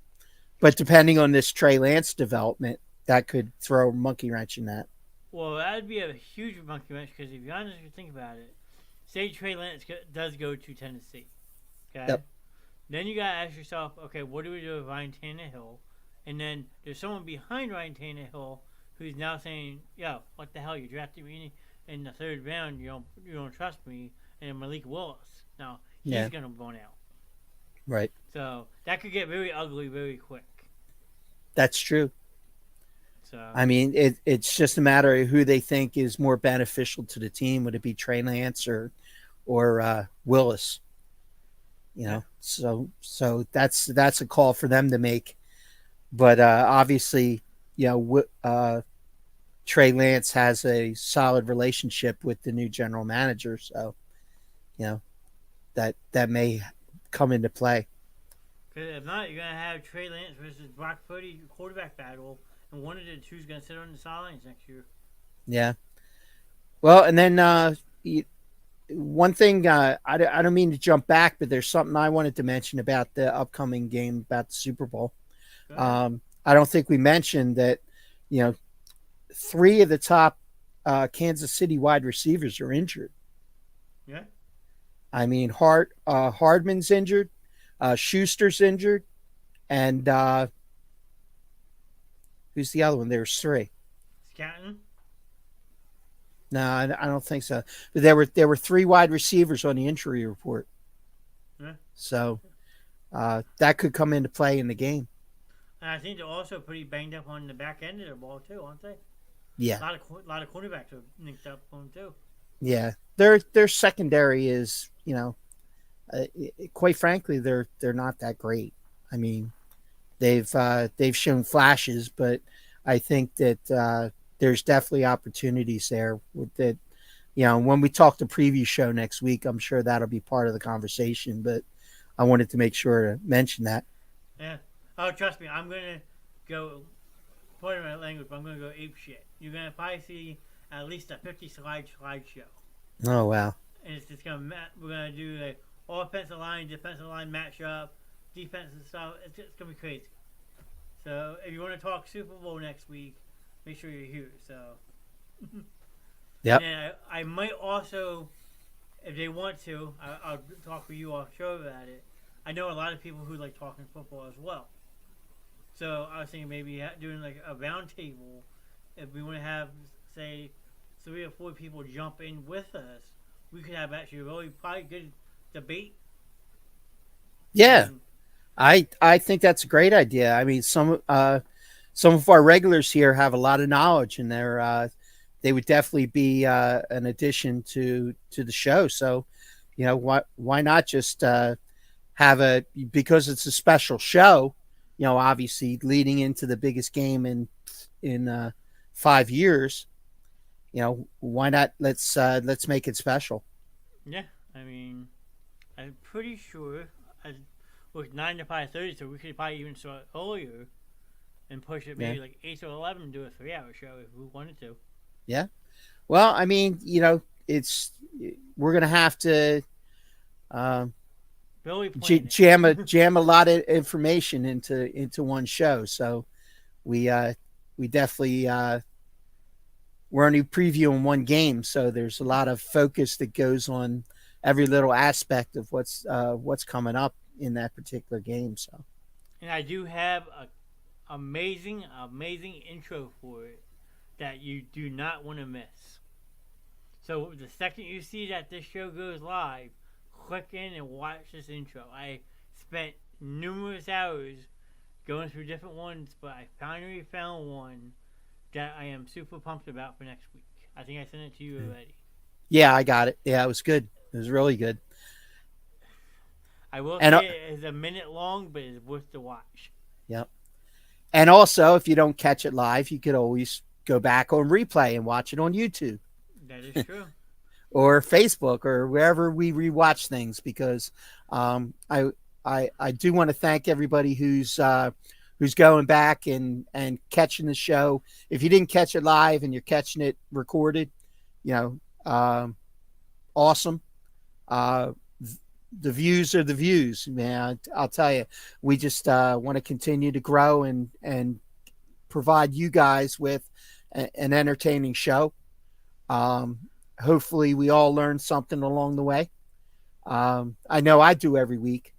but depending on this Trey Lance development, that could throw a monkey wrench in that. Well, that'd be a huge monkey wrench, because if you honestly think about it, say Trey Lance does go to Tennessee, okay, yep. Then you gotta ask yourself, okay, what do we do with Ryan Tannehill? And then there's someone behind Ryan Tannehill who's now saying, "Yo, what the hell? You drafted me in the third round. You don't trust me." And Malik Willis. Now he's gonna burn out. Right. So that could get very ugly very quick. That's true. So I mean, it's just a matter of who they think is more beneficial to the team. Would it be Trey Lance or Willis? So that's a call for them to make. But obviously, Trey Lance has a solid relationship with the new general manager, so you know that may come into play. Because if not, you're gonna have Trey Lance versus Brock Purdy quarterback battle, and one of the two's gonna sit on the sidelines next year. Yeah. Well, and then one thing I don't mean to jump back, but there's something I wanted to mention about the upcoming game about the Super Bowl. I don't think we mentioned that, 3 of the top Kansas City wide receivers are injured. Yeah. I mean, Hardman's injured, Schuster's injured, and who's the other one? There's 3. Scatton. No, I don't think so. But there were 3 wide receivers on the injury report. Yeah. So that could come into play in the game. And I think they're also pretty banged up on the back end of the ball too, aren't they? Yeah. A lot of cornerbacks are nicked up on them too. Yeah. Their secondary is, quite frankly, they're not that great. I mean, they've shown flashes, but I think that there's definitely opportunities there with that. When we talk the preview show next week, I'm sure that'll be part of the conversation, but I wanted to make sure to mention that. Yeah. Oh, trust me, I'm going to go, pardon my language, but I'm going to go ape shit. You're going to probably see at least a 50 slide show. Oh, wow. And it's just going to, we're going to do like offensive line, defensive line matchup, defensive stuff. It's going to be crazy. So if you want to talk Super Bowl next week, make sure you're here. So, yeah. And I might also, if they want to, I'll talk with you off show about it. I know a lot of people who like talking football as well. So I was thinking maybe doing like a round table. If we want to have, say, 3 or 4 people jump in with us, we could have actually a really probably good debate. Yeah. I think that's a great idea. I mean, some of our regulars here have a lot of knowledge, and they would definitely be an addition to the show. So, why not just have because it's a special show, obviously leading into the biggest game in 5 years. Why not? Let's make it special. Yeah, I mean, I'm pretty sure. Look, 9 to 5:30, so we could probably even start earlier and push it maybe like 8 to 11 and do a 3-hour show if we wanted to. Yeah. Well, I mean, we're gonna have to jam a lot of information into one show. So we definitely we're only previewing one game, so there's a lot of focus that goes on every little aspect of what's coming up in that particular game. So, and I do have a amazing intro for it that you do not want to miss. So the second you see that this show goes live, click in and watch this intro. I spent numerous hours going through different ones, but I finally found one that I am super pumped about for next week. I think I sent it to you already. Yeah, I got it. Yeah, it was good. It was really good. I will say it is a minute long, but it's worth the watch. Yep. And also, if you don't catch it live, you could always go back on replay and watch it on YouTube. That is true. Or Facebook or wherever we rewatch things, because I do want to thank everybody who's going back and catching the show. If you didn't catch it live and you're catching it recorded, awesome. The views are the views, man. I'll tell you, we just want to continue to grow and provide you guys with an entertaining show. Hopefully we all learn something along the way. I know I do every week,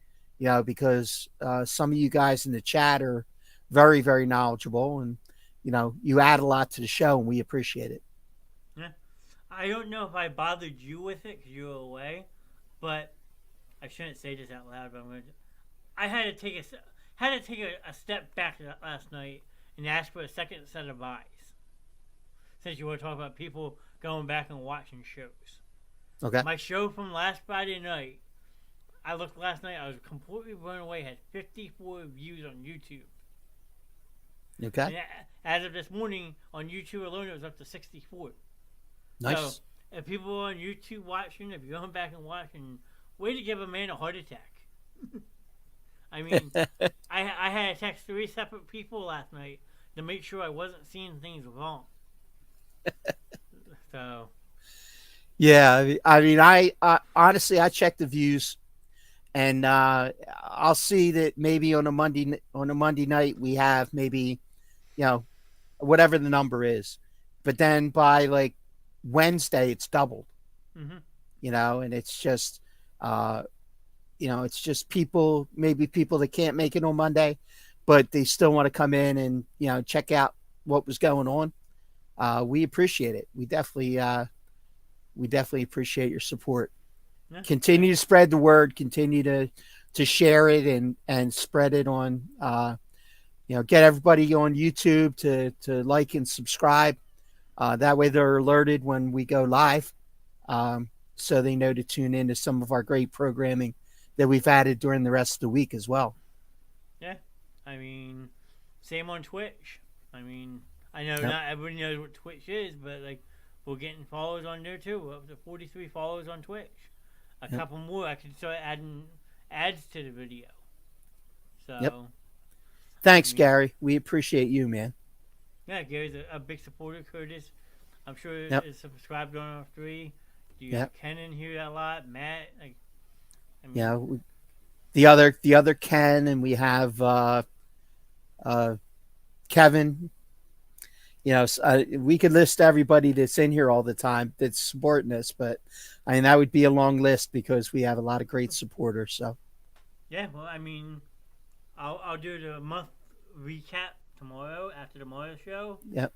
because some of you guys in the chat are very, very knowledgeable, and, you add a lot to the show, and we appreciate it. Yeah. I don't know if I bothered you with it because you were away, but I shouldn't say this out loud, but I had to take a step back last night and ask for a second set of eyes. Since you want to talk about people going back and watching shows. Okay. My show from last Friday night, I looked last night, I was completely blown away, had 54 views on YouTube. Okay. And as of this morning, on YouTube alone, it was up to 64. Nice. So, if people are on YouTube watching, if you're going back and watching, way to give a man a heart attack. I mean, I had to text 3 separate people last night to make sure I wasn't seeing things wrong. So. Yeah, I mean, I honestly, I check the views, and I'll see that maybe on a Monday night we have maybe, whatever the number is, but then by like Wednesday it's doubled. Mm-hmm. And it's just, it's just people that can't make it on Monday, but they still want to come in and check out what was going on. We appreciate it. We definitely appreciate your support. Yeah. Continue to spread the word. Continue to share it and spread it on. Get everybody on YouTube to like and subscribe. That way they're alerted when we go live, so they know to tune in to some of our great programming that we've added during the rest of the week as well. Yeah, I mean, same on Twitch. I mean, I know not everybody knows what Twitch is, but like we're getting followers on there too. We're up to 43 followers on Twitch. A couple more, I can start adding ads to the video. So, thanks, Gary. We appreciate you, man. Yeah, Gary's a big supporter. Curtis, I'm sure is subscribed on our 3. You got Ken in here a lot. Matt, the other Ken, and we have Kevin. We could list everybody that's in here all the time that's supporting us, but I mean that would be a long list because we have a lot of great supporters. So yeah, well, I mean, I'll do the month recap tomorrow after tomorrow's show. Yep.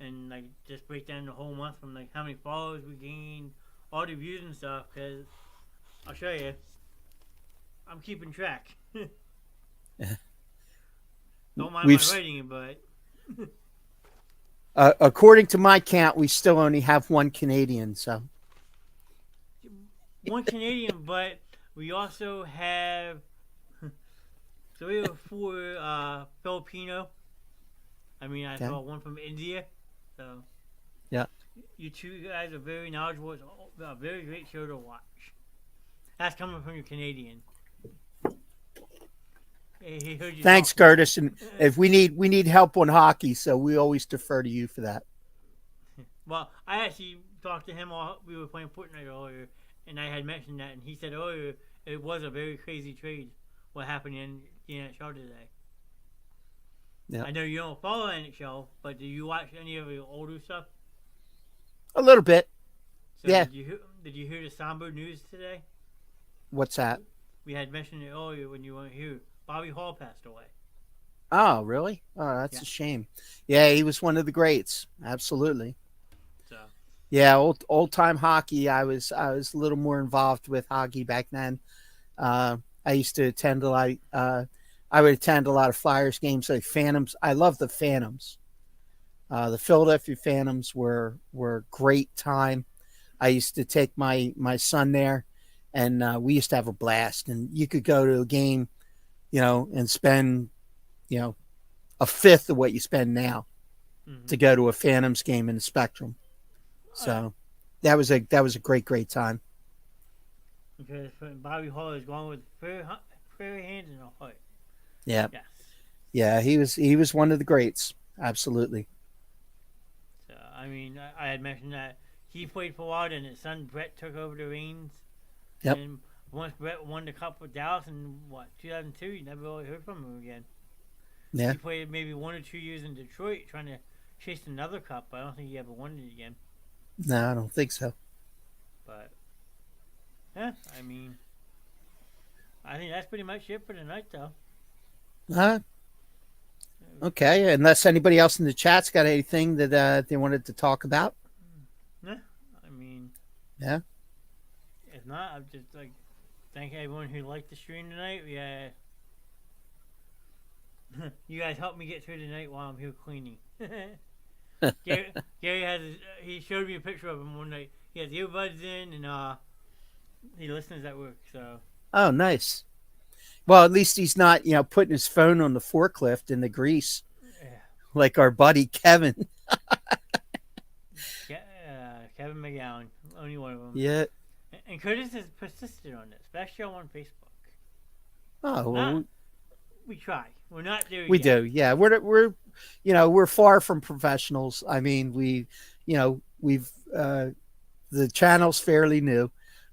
And like just break down the whole month from like how many followers we gained, all the views and stuff. Cause I'll show you. I'm keeping track. Don't mind my writing, but. According to my count, we still only have 1 Canadian. So 1 Canadian, but we also have 3 or 4 Filipino. I mean, I saw one from India. So yeah, you two guys are very knowledgeable. It's a very great show to watch. That's coming from your Canadian. He heard you. Thanks, Curtis. And if we need help on hockey, so we always defer to you for that. Well, I actually talked to him while we were playing Fortnite earlier, and I had mentioned that, and he said earlier it was a very crazy trade what happened in the NHL today. Yeah. I know you don't follow NHL, but do you watch any of the older stuff? A little bit. So yeah. Did you hear the somber news today? What's that? We had mentioned it earlier when you weren't here. Bobby Hall passed away. Oh, really? Oh, that's a shame. Yeah, he was one of the greats. Absolutely. So. Yeah, old time hockey. I was a little more involved with hockey back then. I used to attend a lot. I would attend a lot of Flyers games, like Phantoms. I love the Phantoms. The Philadelphia Phantoms were great time. I used to take my son there, and we used to have a blast. And you could go to a game, and spend, a fifth of what you spend now to go to a Phantoms game in the Spectrum. So that was a great time. Because Bobby Hall is going with prayer hands and a heart. Yeah. Yes. Yeah, he was one of the greats. Absolutely. So I mean, I had mentioned that he played for a while, and his son Brett took over the reins. Yep. And once Brett won the Cup with Dallas in 2002, you never really heard from him again. Yeah. He played maybe 1 or 2 years in Detroit trying to chase another cup, but I don't think he ever won it again. No, I don't think so. But yeah, I mean, I think that's pretty much it for tonight, though. Okay, unless anybody else in the chat's got anything that they wanted to talk about. Yeah, I mean, yeah. If not, I'd just thank everyone who liked the stream tonight. We had You guys help me get through the night while I'm here cleaning. Gary has he showed me a picture of him one night. He has earbuds in and he listens at work. So. Oh, nice. Well, at least he's not, putting his phone on the forklift in the grease Yeah. like our buddy Kevin. Kevin McGowan, only one of them. Yeah. And Curtis has persisted on this, especially on Facebook. Oh, well, we try. We're not there yet. We do, yeah. We're far from professionals. I mean, we've the channel's fairly new.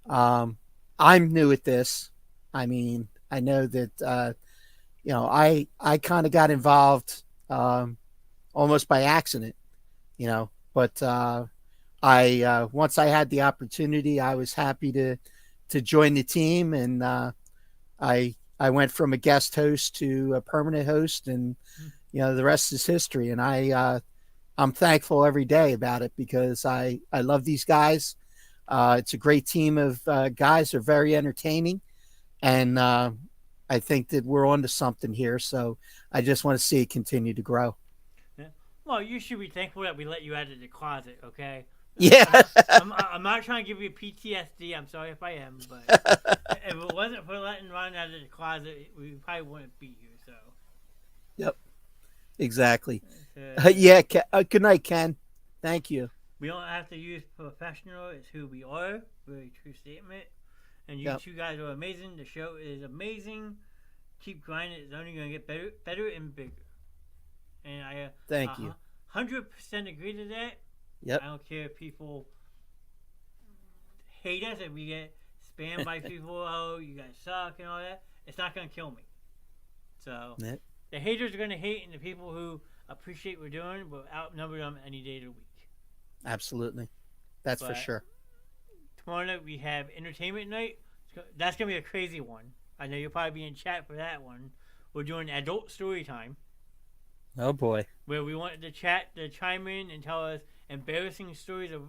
I'm new at this. I mean, I know that I kind of got involved almost by accident, but I once I had the opportunity, I was happy to join the team, and I went from a guest host to a permanent host, and the rest is history. And I'm thankful every day about it because I love these guys. It's a great team of guys. They're very entertaining, and I think that we're on to something here. So I just want to see it continue to grow. Yeah. Well, you should be thankful that we let you out of the closet, okay? Yeah. I'm not trying to give you PTSD. I'm sorry if I am, but if it wasn't for letting Ron out of the closet, we probably wouldn't be here. So. Yep. Exactly. Yeah. Good night, Ken. Thank you. We don't have to use professional. It's who we are. Very true statement. And you two guys are amazing. The show is amazing. Keep grinding. It's only going to get better and bigger. And I thank you. 100% agree to that. Yep. I don't care if people hate us, if we get spammed by people, oh, you guys suck and all that. It's not going to kill me. So, the haters are going to hate, and the people who appreciate what we're doing will outnumber them any day of the week. Absolutely. That's for sure. Tomorrow night we have entertainment night. That's going to be a crazy one. I know you'll probably be in chat for that one. We're doing adult story time. Oh, boy. Where we want the chat to chime in and tell us embarrassing stories of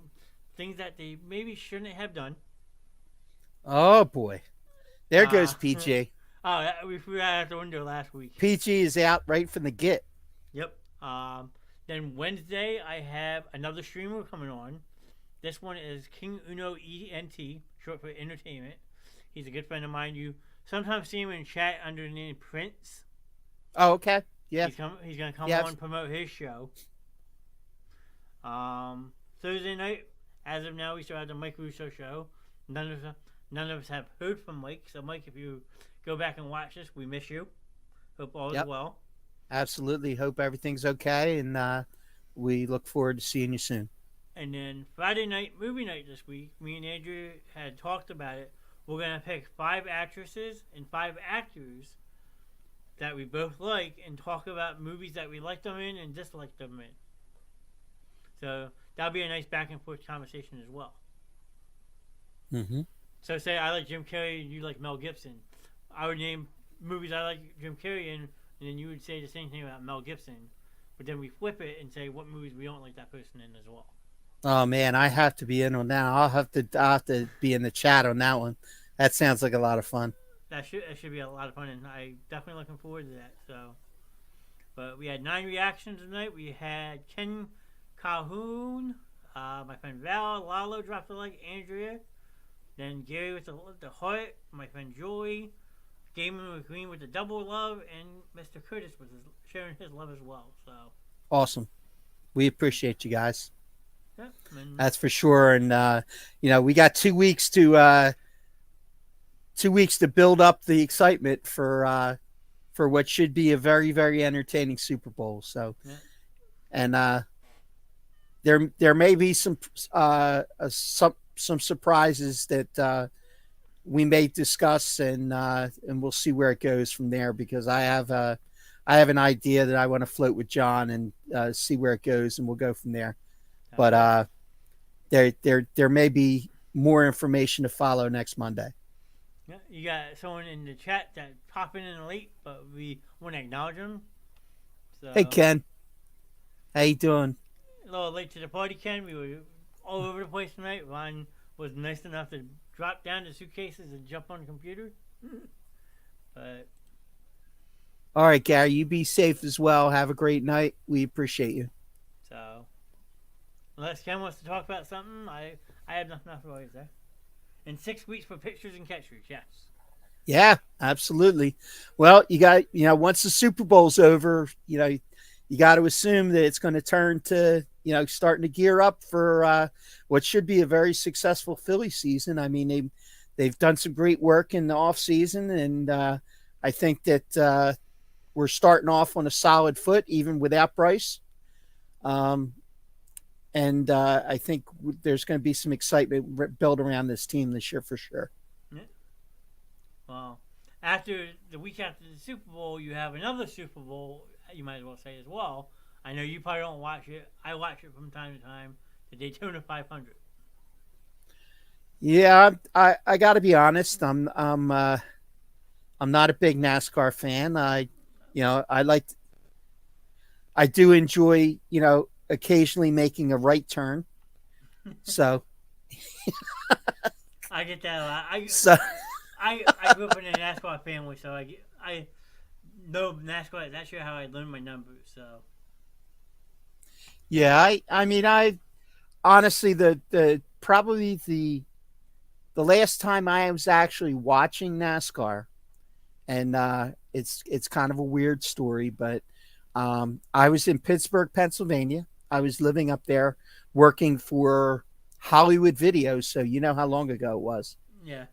things that they maybe shouldn't have done. Oh, boy. There goes PG. We forgot out the window last week. PG is out right from the get. Yep. Then Wednesday, I have another streamer coming on. This one is King Uno ENT, short for entertainment. He's a good friend of mine. You sometimes see him in chat under the name Prince. Oh, okay. Yeah. He's going to come on and promote his show. Thursday night, as of now, we still have the Mike Russo show. None of us have heard from Mike. So, Mike, if you go back and watch this, we miss you. Hope all is well. Absolutely. Hope everything's okay, and we look forward to seeing you soon. And then Friday night, movie night this week, me and Andrew had talked about it. We're going to pick 5 actresses and 5 actors that we both like and talk about movies that we liked them in and disliked them in. So that'll be a nice back and forth conversation as well. Mm-hmm. So say I like Jim Carrey and you like Mel Gibson. I would name movies I like Jim Carrey in, and then you would say the same thing about Mel Gibson. But then we flip it and say what movies we don't like that person in as well. Oh man, I have to be in on that. I'll have to be in the chat on that one. That sounds like a lot of fun. That should be a lot of fun, and I'm definitely looking forward to that. So, but we had 9 reactions tonight. We had Ken Calhoun, my friend Val, Lalo dropped a like, Andrea, then Gary with the heart, my friend Joey, Gaming with Green with the double love, and Mr. Curtis was sharing his love as well. So awesome. We appreciate you guys. Yep, that's for sure. And we got 2 weeks to 2 weeks to build up the excitement for what should be a very, very entertaining Super Bowl. So, and there may be some surprises that we may discuss, and we'll see where it goes from there, because I have an idea that I want to float with John and see where it goes, and we'll go from there. But there may be more information to follow next Monday. Yeah, you got someone in the chat that popping in late, but we want to acknowledge them. So, hey Ken, how you doing? A little late to the party, Ken. We were all over the place tonight. Ron was nice enough to drop down the suitcases and jump on the computer. But All right, Gary, you be safe as well. Have a great night. We appreciate you. So, unless Ken wants to talk about something, I have nothing else for you there. In 6 weeks for pictures and catchers, yes. Yeah, absolutely. Well, you got, once the Super Bowl's over, you got to assume that it's going to turn to, starting to gear up for what should be a very successful Philly season. I mean, they've done some great work in the off season, and I think that we're starting off on a solid foot, even without Bryce. And I think there's going to be some excitement built around this team this year for sure. Yeah. Well, after the week after the Super Bowl, you have another Super Bowl, you might as well say as well. I know you probably don't watch it. I watch it from time to time. The Daytona 500. Yeah, I got to be honest. I'm not a big NASCAR fan. I do enjoy, occasionally making a right turn. So I get that a lot. I grew up in a NASCAR family, so I know NASCAR. That's actually how I learned my numbers. So yeah, I mean, I honestly probably the last time I was actually watching NASCAR, and it's kind of a weird story, but I was in Pittsburgh, Pennsylvania. I was living up there working for Hollywood Video, so you know how long ago it was. Yeah.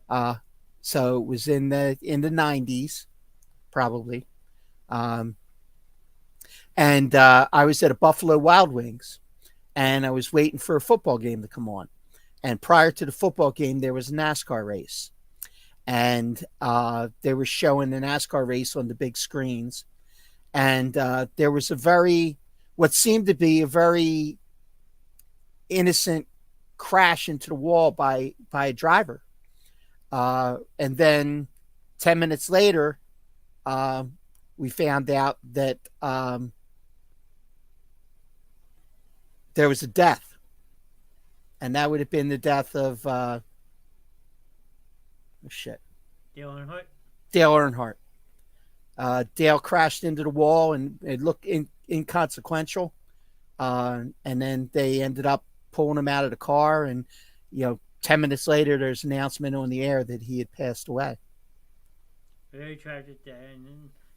So it was in the 90s, probably. And I was at a Buffalo Wild Wings, and I was waiting for a football game to come on. And prior to the football game, there was a NASCAR race, and they were showing the NASCAR race on the big screens. And there was what seemed to be a very innocent crash into the wall by a driver. And then 10 minutes later, we found out that there was a death. And that would have been the death of Dale Earnhardt. Dale Earnhardt. Dale crashed into the wall, and it looked inconsequential. And then they ended up pulling him out of the car, and 10 minutes later, there's an announcement on the air that he had passed away. Very tragic day, and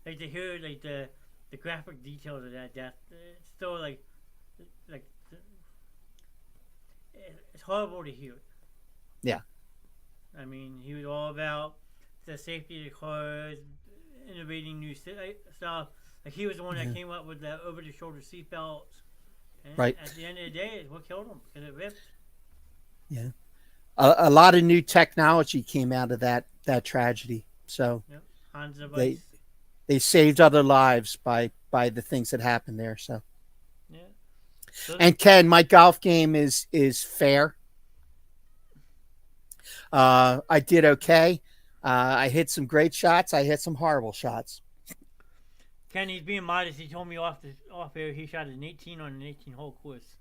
then to hear the graphic details of that death, it's still like it's horrible to hear. Yeah. I mean, he was all about the safety of the cars, innovating new stuff. Like, he was the one that came up with the over-the-shoulder seatbelts. Right. At the end of the day, it's what killed him, because it ripped. Yeah. A lot of new technology came out of that tragedy. So Yep. Hans device. They saved other lives by the things that happened there. So. Yeah. So, and Ken, my golf game is fair. I did okay. I hit some great shots. I hit some horrible shots. Ken, he's being modest. He told me off air he shot an 18 on an 18-hole course.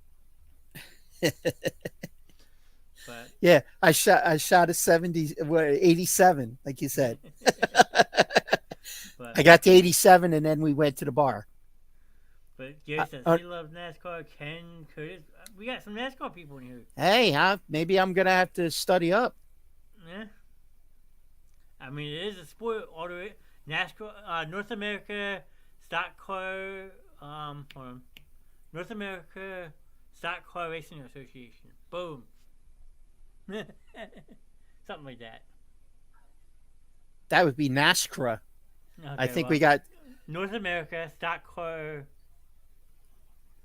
But yeah, I shot a 87, like you said. But I got to 87, and then we went to the bar. But Gary says he loves NASCAR. Ken, Curtis, we got some NASCAR people in here. Hey, maybe I'm gonna have to study up. Yeah. I mean, it is a sport. All the way, NASCAR, North America Stock Car, hold on, North America Stock Car Racing Association. Boom. Something like that. That would be NASCAR. Okay, I think we got North America Stock Car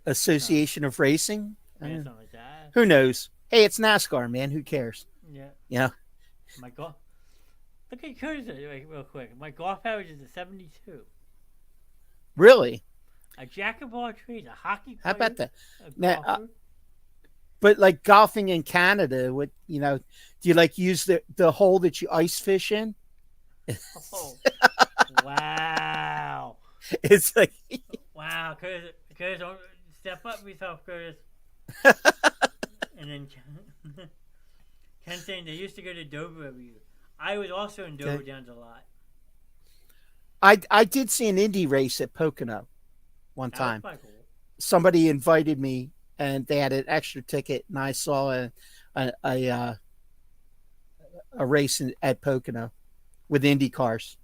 Association of Racing. Yeah, something like that. Who knows? Hey, it's NASCAR, man. Who cares? Yeah. Yeah. My golf. Look at Curtis real quick. My golf average is a 72. Really? A jack of all trades, a hockey player. How about that? Now, but like golfing in Canada, do you use the hole that you ice fish in? Oh, wow. It's like wow, Curtis, don't step up yourself, Curtis. And then Ken saying they used to go to Dover every year. I was also in Dover Downs a lot. I did see an Indy race at Pocono one That was time. quite cool. Somebody invited me, and they had an extra ticket, and I saw a a, uh, a race at Pocono with Indy cars.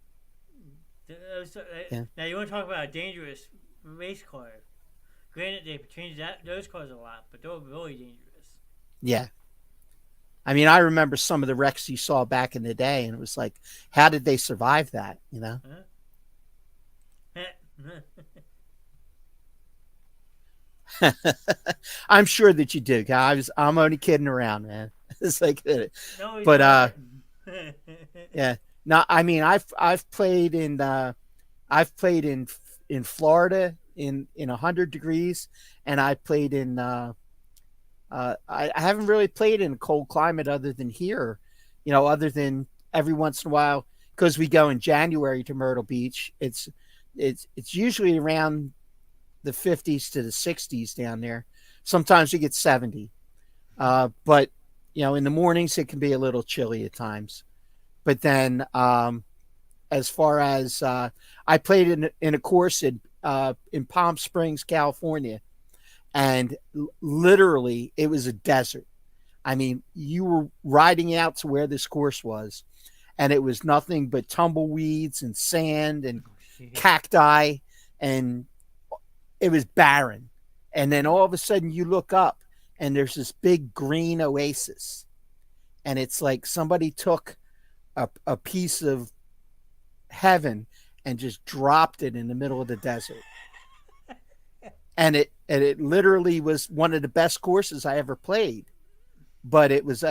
Yeah, Now you want to talk about a dangerous race car? Granted, they've changed those cars a lot, but they're really dangerous. yeah. I mean, I remember some of the wrecks you saw back in the day, and it was like, how did they survive that? You know? Huh? I'm sure that you do. I'm only kidding around, man. It's like, No, he's but not. yeah. No, I mean, I've played in Florida in 100 degrees, and I played in I haven't really played in a cold climate other than here, other than every once in a while, because we go in January to Myrtle Beach. It's usually around the 50s to the 60s down there. Sometimes we get 70, but in the mornings it can be a little chilly at times. But then, as far as I played in a course in Palm Springs, California, and literally it was a desert. I mean, you were riding out to where this course was, and it was nothing but tumbleweeds and sand and cacti, and it was barren. And then all of a sudden you look up, and there's this big green oasis, and it's like somebody took a piece of heaven and just dropped it in the middle of the desert. And it literally was one of the best courses I ever played. But it was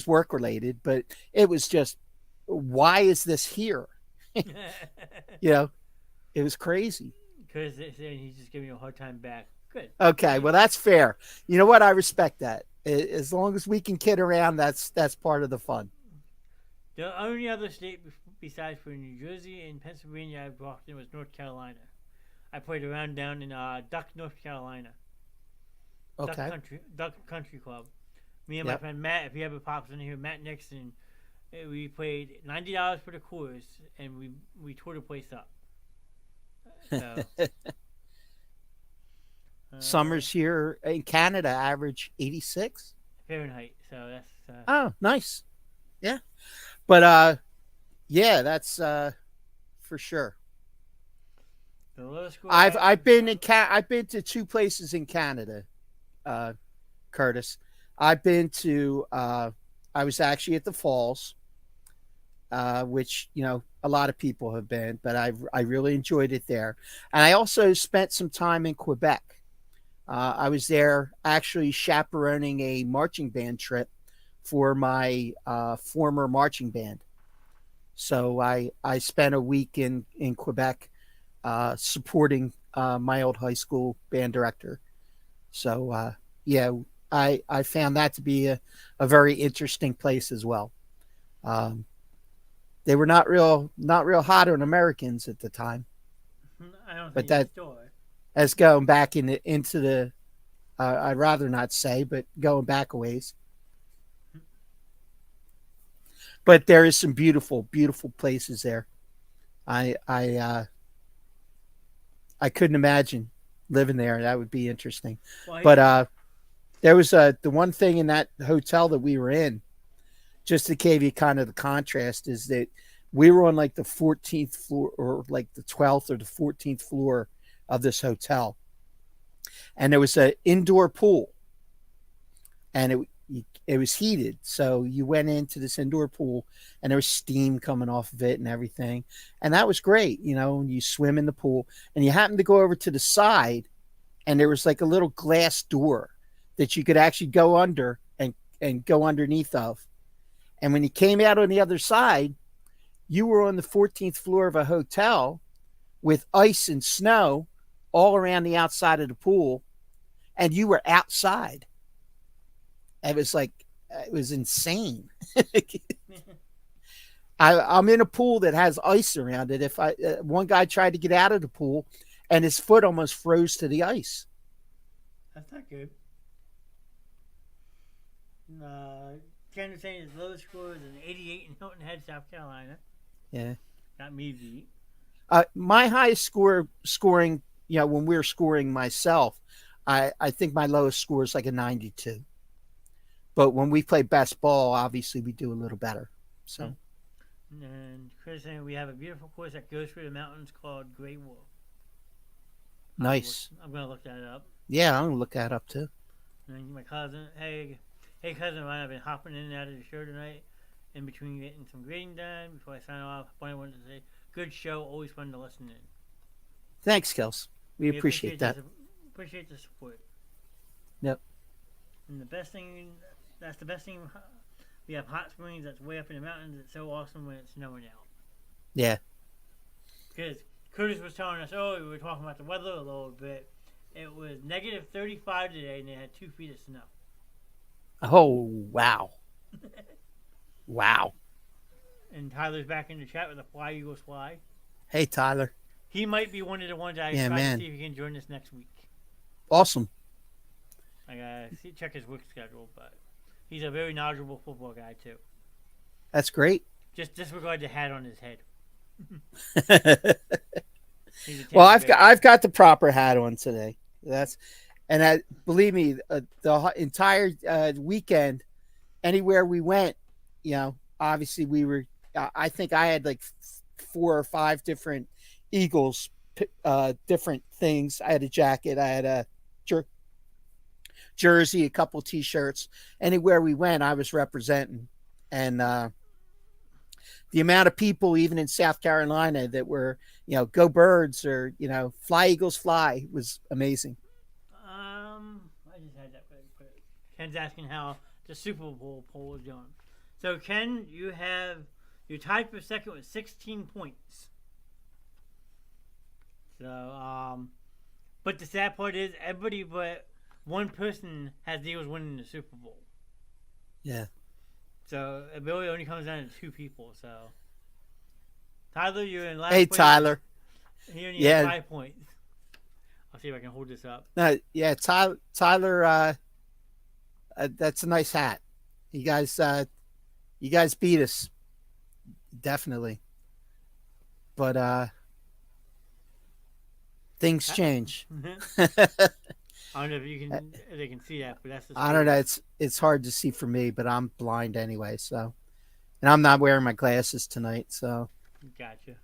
work related. But it was just, why is this here? It was crazy. Because he's just giving you a hard time back. Good. Okay, well that's fair. You know what? I respect that. As long as we can kid around, that's part of the fun. The only other state besides for New Jersey and Pennsylvania I've walked in was North Carolina. I played around down in Duck, North Carolina. Okay. Duck Country Club. Me and my friend Matt, if he ever pops in here, Matt Nixon, we played $90 for the course, and we tore the place up. So, summers here in Canada average 86 Fahrenheit. So that's oh, nice. Yeah. But yeah, that's for sure. the lowest score. I've been to two places in Canada, Curtis. I've been to I was actually at the Falls, which a lot of people have been, but I really enjoyed it there. And I also spent some time in Quebec. I was there actually chaperoning a marching band trip for my former marching band. So I spent a week in Quebec supporting my old high school band director. So yeah, I found that to be a very interesting place as well. They were not real hot on Americans at the time. I don't But think that's going back into the I'd rather not say, but going back a ways. But there is some beautiful, beautiful places there. I couldn't imagine living there. That would be interesting. Well, But there was the one thing in that hotel that we were in, just to give you kind of the contrast, is that we were on like the 14th floor, or like the 12th or the 14th floor of this hotel. And there was an indoor pool, and it was heated. So you went into this indoor pool, and there was steam coming off of it and everything. And that was great. You swim in the pool, and you happen to go over to the side, and there was like a little glass door that you could actually go under and go underneath of. And when you came out on the other side, you were on the 14th floor of a hotel with ice and snow all around the outside of the pool, and you were outside. It was insane. I'm in a pool that has ice around it. If one guy tried to get out of the pool, and his foot almost froze to the ice. That's not good. Ken saying his lowest score is an 88 in Hilton Head, South Carolina. Yeah. Got me beat. My highest scoring, when we're scoring myself, I think my lowest score is like a 92. But when we play best ball, obviously we do a little better. So. And Chris, we have a beautiful course that goes through the mountains called Great Wolf. Nice. I'm gonna look that up. Yeah, I'm gonna look that up too. And my cousin, hey cousin, I've been hopping in and out of the show tonight, in between getting some grading done. Before I sign off, I wanted to say, good show, always fun to listen in. Thanks, Kels. We appreciate that. Appreciate the support. Yep. And that's the best thing. We have hot springs that's way up in the mountains. It's so awesome when it's snowing out. Yeah. Because Curtis was telling us, we were talking about the weather a little bit. It was negative 35 today, and they had 2 feet of snow. Oh, wow. Wow. And Tyler's back in the chat with a Fly Eagles Fly. Hey, Tyler. He might be one of the ones I try to see if he can join us next week. Awesome. I gotta check his work schedule, but he's a very knowledgeable football guy too. That's great. Just disregard the hat on his head. Well, I've got the proper hat on today. Believe me, the entire weekend, anywhere we went, obviously we were. I think I had like 4 or 5 different Eagles, different things. I had a jacket. I had a jersey, a couple T-shirts. Anywhere we went, I was representing, and the amount of people, even in South Carolina, that were, go Birds or Fly Eagles Fly, was amazing. I just had that very quick. Ken's asking how the Super Bowl poll is going. So Ken, you're tied for second with 16 points. So but the sad part is everybody but one person has the Eagles winning the Super Bowl. Yeah. So it really only comes down to 2 people. So Tyler, you're in last place. Hey, Tyler. He only has 5 points. I'll see if I can hold this up. Yeah, Tyler. That's a nice hat. You guys beat us, definitely. But things change. I don't know if they can see that, but that's. I don't know. It's hard to see for me, but I'm blind anyway. So, and I'm not wearing my glasses tonight, so. Gotcha.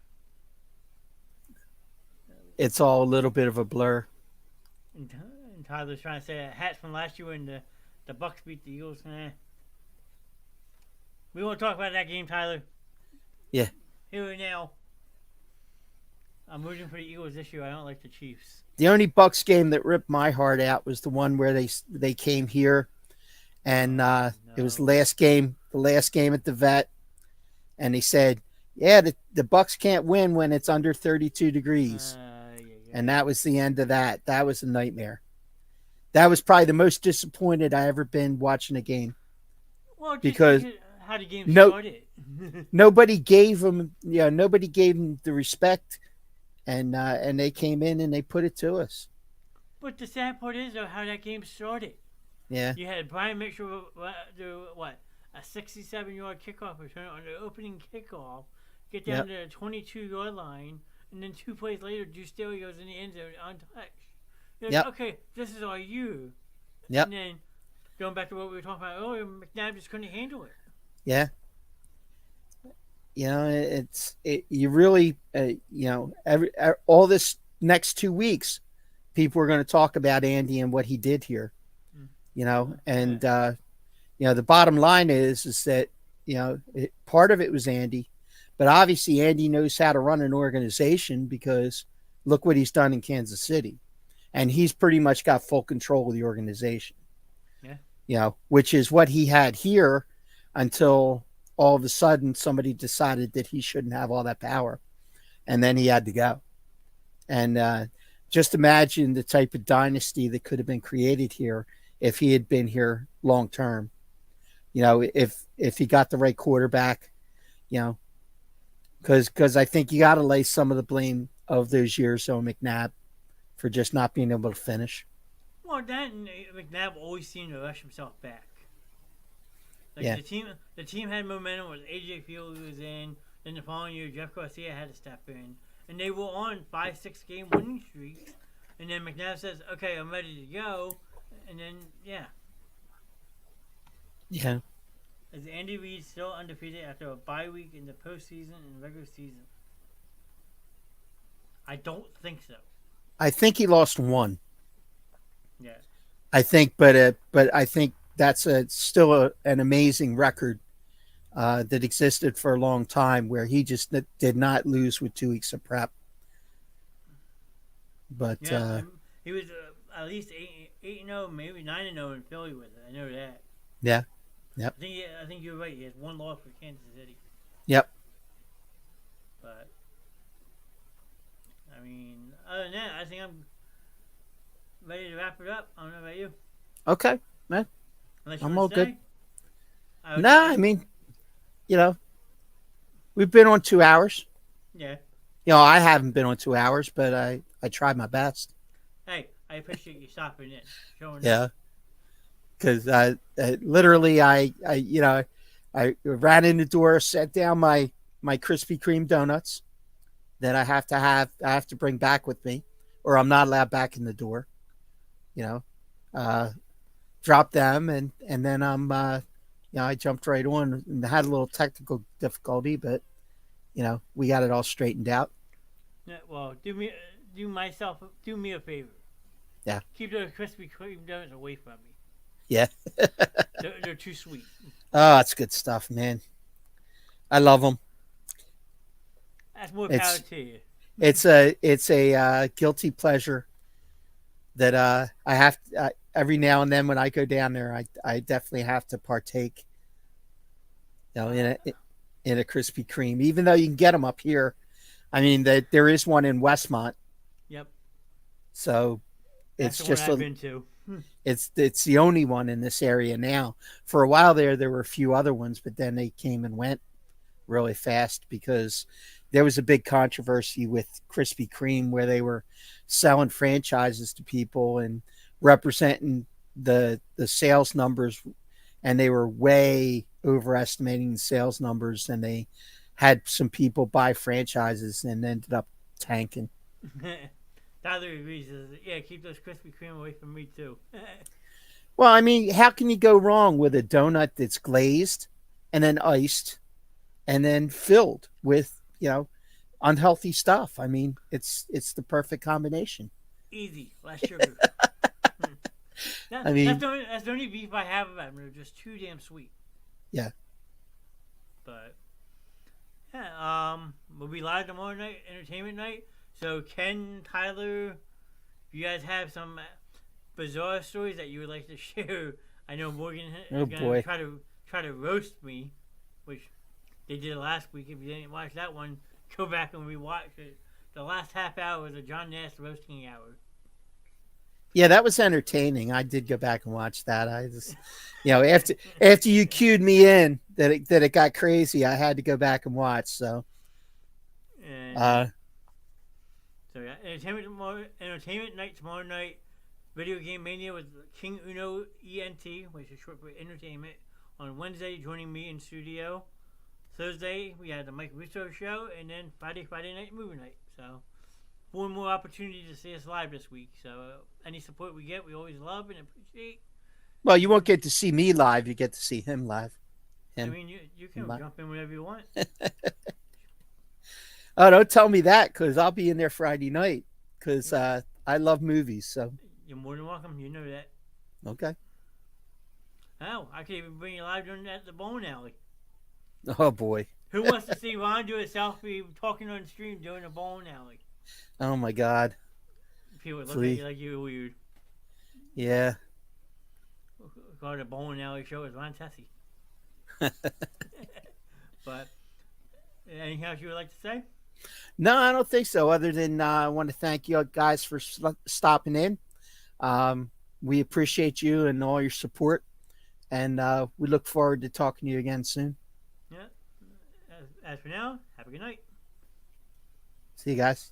It's all a little bit of a blur. And Tyler's trying to say hats from last year when the Bucks beat the Eagles. We won't talk about that game, Tyler. Yeah. Here and now. I'm rooting for the Eagles this year. I don't like the Chiefs. The only Bucks game that ripped my heart out was the one where they came here, and it was the last game at the Vet, and they said, "Yeah, the Bucks can't win when it's under 32 degrees," and that was the end of that. That was a nightmare. That was probably the most disappointed I ever been watching a game. Well, because how the game started. Nobody gave them, the respect. And they came in and they put it to us. But the sad part is, though, how that game started. Yeah. You had Brian Mitchell do a 67-yard kickoff return on the opening kickoff, get down to the 22-yard line, and then 2 plays later, Drew Staley goes in the end zone untouched. You're like, okay, this is all you. Yep. And then going back to what we were talking about earlier, McNabb just couldn't handle it. Yeah. You really, all this next 2 weeks, people are going to talk about Andy and what he did here, and, the bottom line is that, part of it was Andy, but obviously Andy knows how to run an organization because look what he's done in Kansas City, and he's pretty much got full control of the organization, which is what he had here until all of a sudden somebody decided that he shouldn't have all that power, and then he had to go. And just imagine the type of dynasty that could have been created here if he had been here long term. If he got the right quarterback, because I think you got to lay some of the blame of those years on McNabb for just not being able to finish. Well, that and McNabb always seemed to rush himself back. The team had momentum with AJ Field was in. Then the following year, Jeff Garcia had to step in, and they were on 5-6 game winning streaks. And then McNabb says, "Okay, I'm ready to go," and then yeah. Yeah. Is Andy Reid still undefeated after a bye week in the postseason and regular season? I don't think so. I think he lost one. Yeah. I think, but I think that's still an amazing record that existed for a long time, where he just did not lose with 2 weeks of prep. But yeah, he was at least 8-0, maybe 9-0 in Philly with it. I know that. Yeah. Yep. I think you're right. He has one loss for Kansas City. Yep. But I mean, other than that, I think I'm ready to wrap it up. I don't know about you. Okay, man. I'm all good. Nah, I mean, we've been on 2 hours. Yeah. I haven't been on 2 hours, but I tried my best. Hey, I appreciate you stopping in. Yeah. Because literally, I ran in the door, set down my Krispy Kreme donuts that I have to bring back with me, or I'm not allowed back in the door. Drop them, and then I jumped right on and had a little technical difficulty, but we got it all straightened out. Yeah, well, do me a favor. Yeah. Keep those Krispy Kreme donuts away from me. Yeah. they're too sweet. Oh, that's good stuff, man. I love them. That's more power to you. It's a guilty pleasure that I have every now and then when I go down there. I definitely have to partake. In a Krispy Kreme, even though you can get them up here. I mean, there is one in Westmont. Yep. So that's it's the just one I've been to. It's the only one in this area now. For a while there were a few other ones, but then they came and went really fast because there was a big controversy with Krispy Kreme where they were selling franchises to people and representing the sales numbers, and they were way overestimating the sales numbers, and they had some people buy franchises and ended up tanking. Tyler agrees. Yeah, keep those Krispy Kreme away from me too. Well, I mean, how can you go wrong with a donut that's glazed and then iced and then filled with, unhealthy stuff? I mean, it's the perfect combination. Easy, less sugar. I mean, that's the only beef I have about them. They're just too damn sweet. Yeah. But yeah, we'll be live tomorrow night, entertainment night. So Ken, Tyler, if you guys have some bizarre stories that you would like to share, I know Morgan is going to try to roast me, which they did last week. If you didn't watch that one, go back and rewatch it. The last half hour was a John Knast roasting hour. Yeah, that was entertaining. I did go back and watch that. I just, after you cued me in that it got crazy, I had to go back and watch. So, so yeah, entertainment night tomorrow night. Video Game Mania with King Uno ENT, which is short for entertainment. On Wednesday, joining me in studio. Thursday, we had the Mike Russo show, and then Friday night movie night. So, 4 more opportunities to see us live this week. So, any support we get, we always love and appreciate. Well, you won't get to see me live. You get to see him live. I mean, you can jump in whenever you want. Oh, don't tell me that, because I'll be in there Friday night, because I love movies. So you're more than welcome. You know that. Okay. Oh, I could even bring you live doing that at the bowling alley. Oh, boy. Who wants to see Ron do a selfie talking on stream during a bowling alley? Oh, my God. People would look at you like you were weird. Yeah. Called a bowling alley show with Ron Tessing. But anything else you would like to say? No, I don't think so. Other than I want to thank you guys for stopping in. We appreciate you and all your support. And we look forward to talking to you again soon. Yeah. As for now, have a good night. See you guys.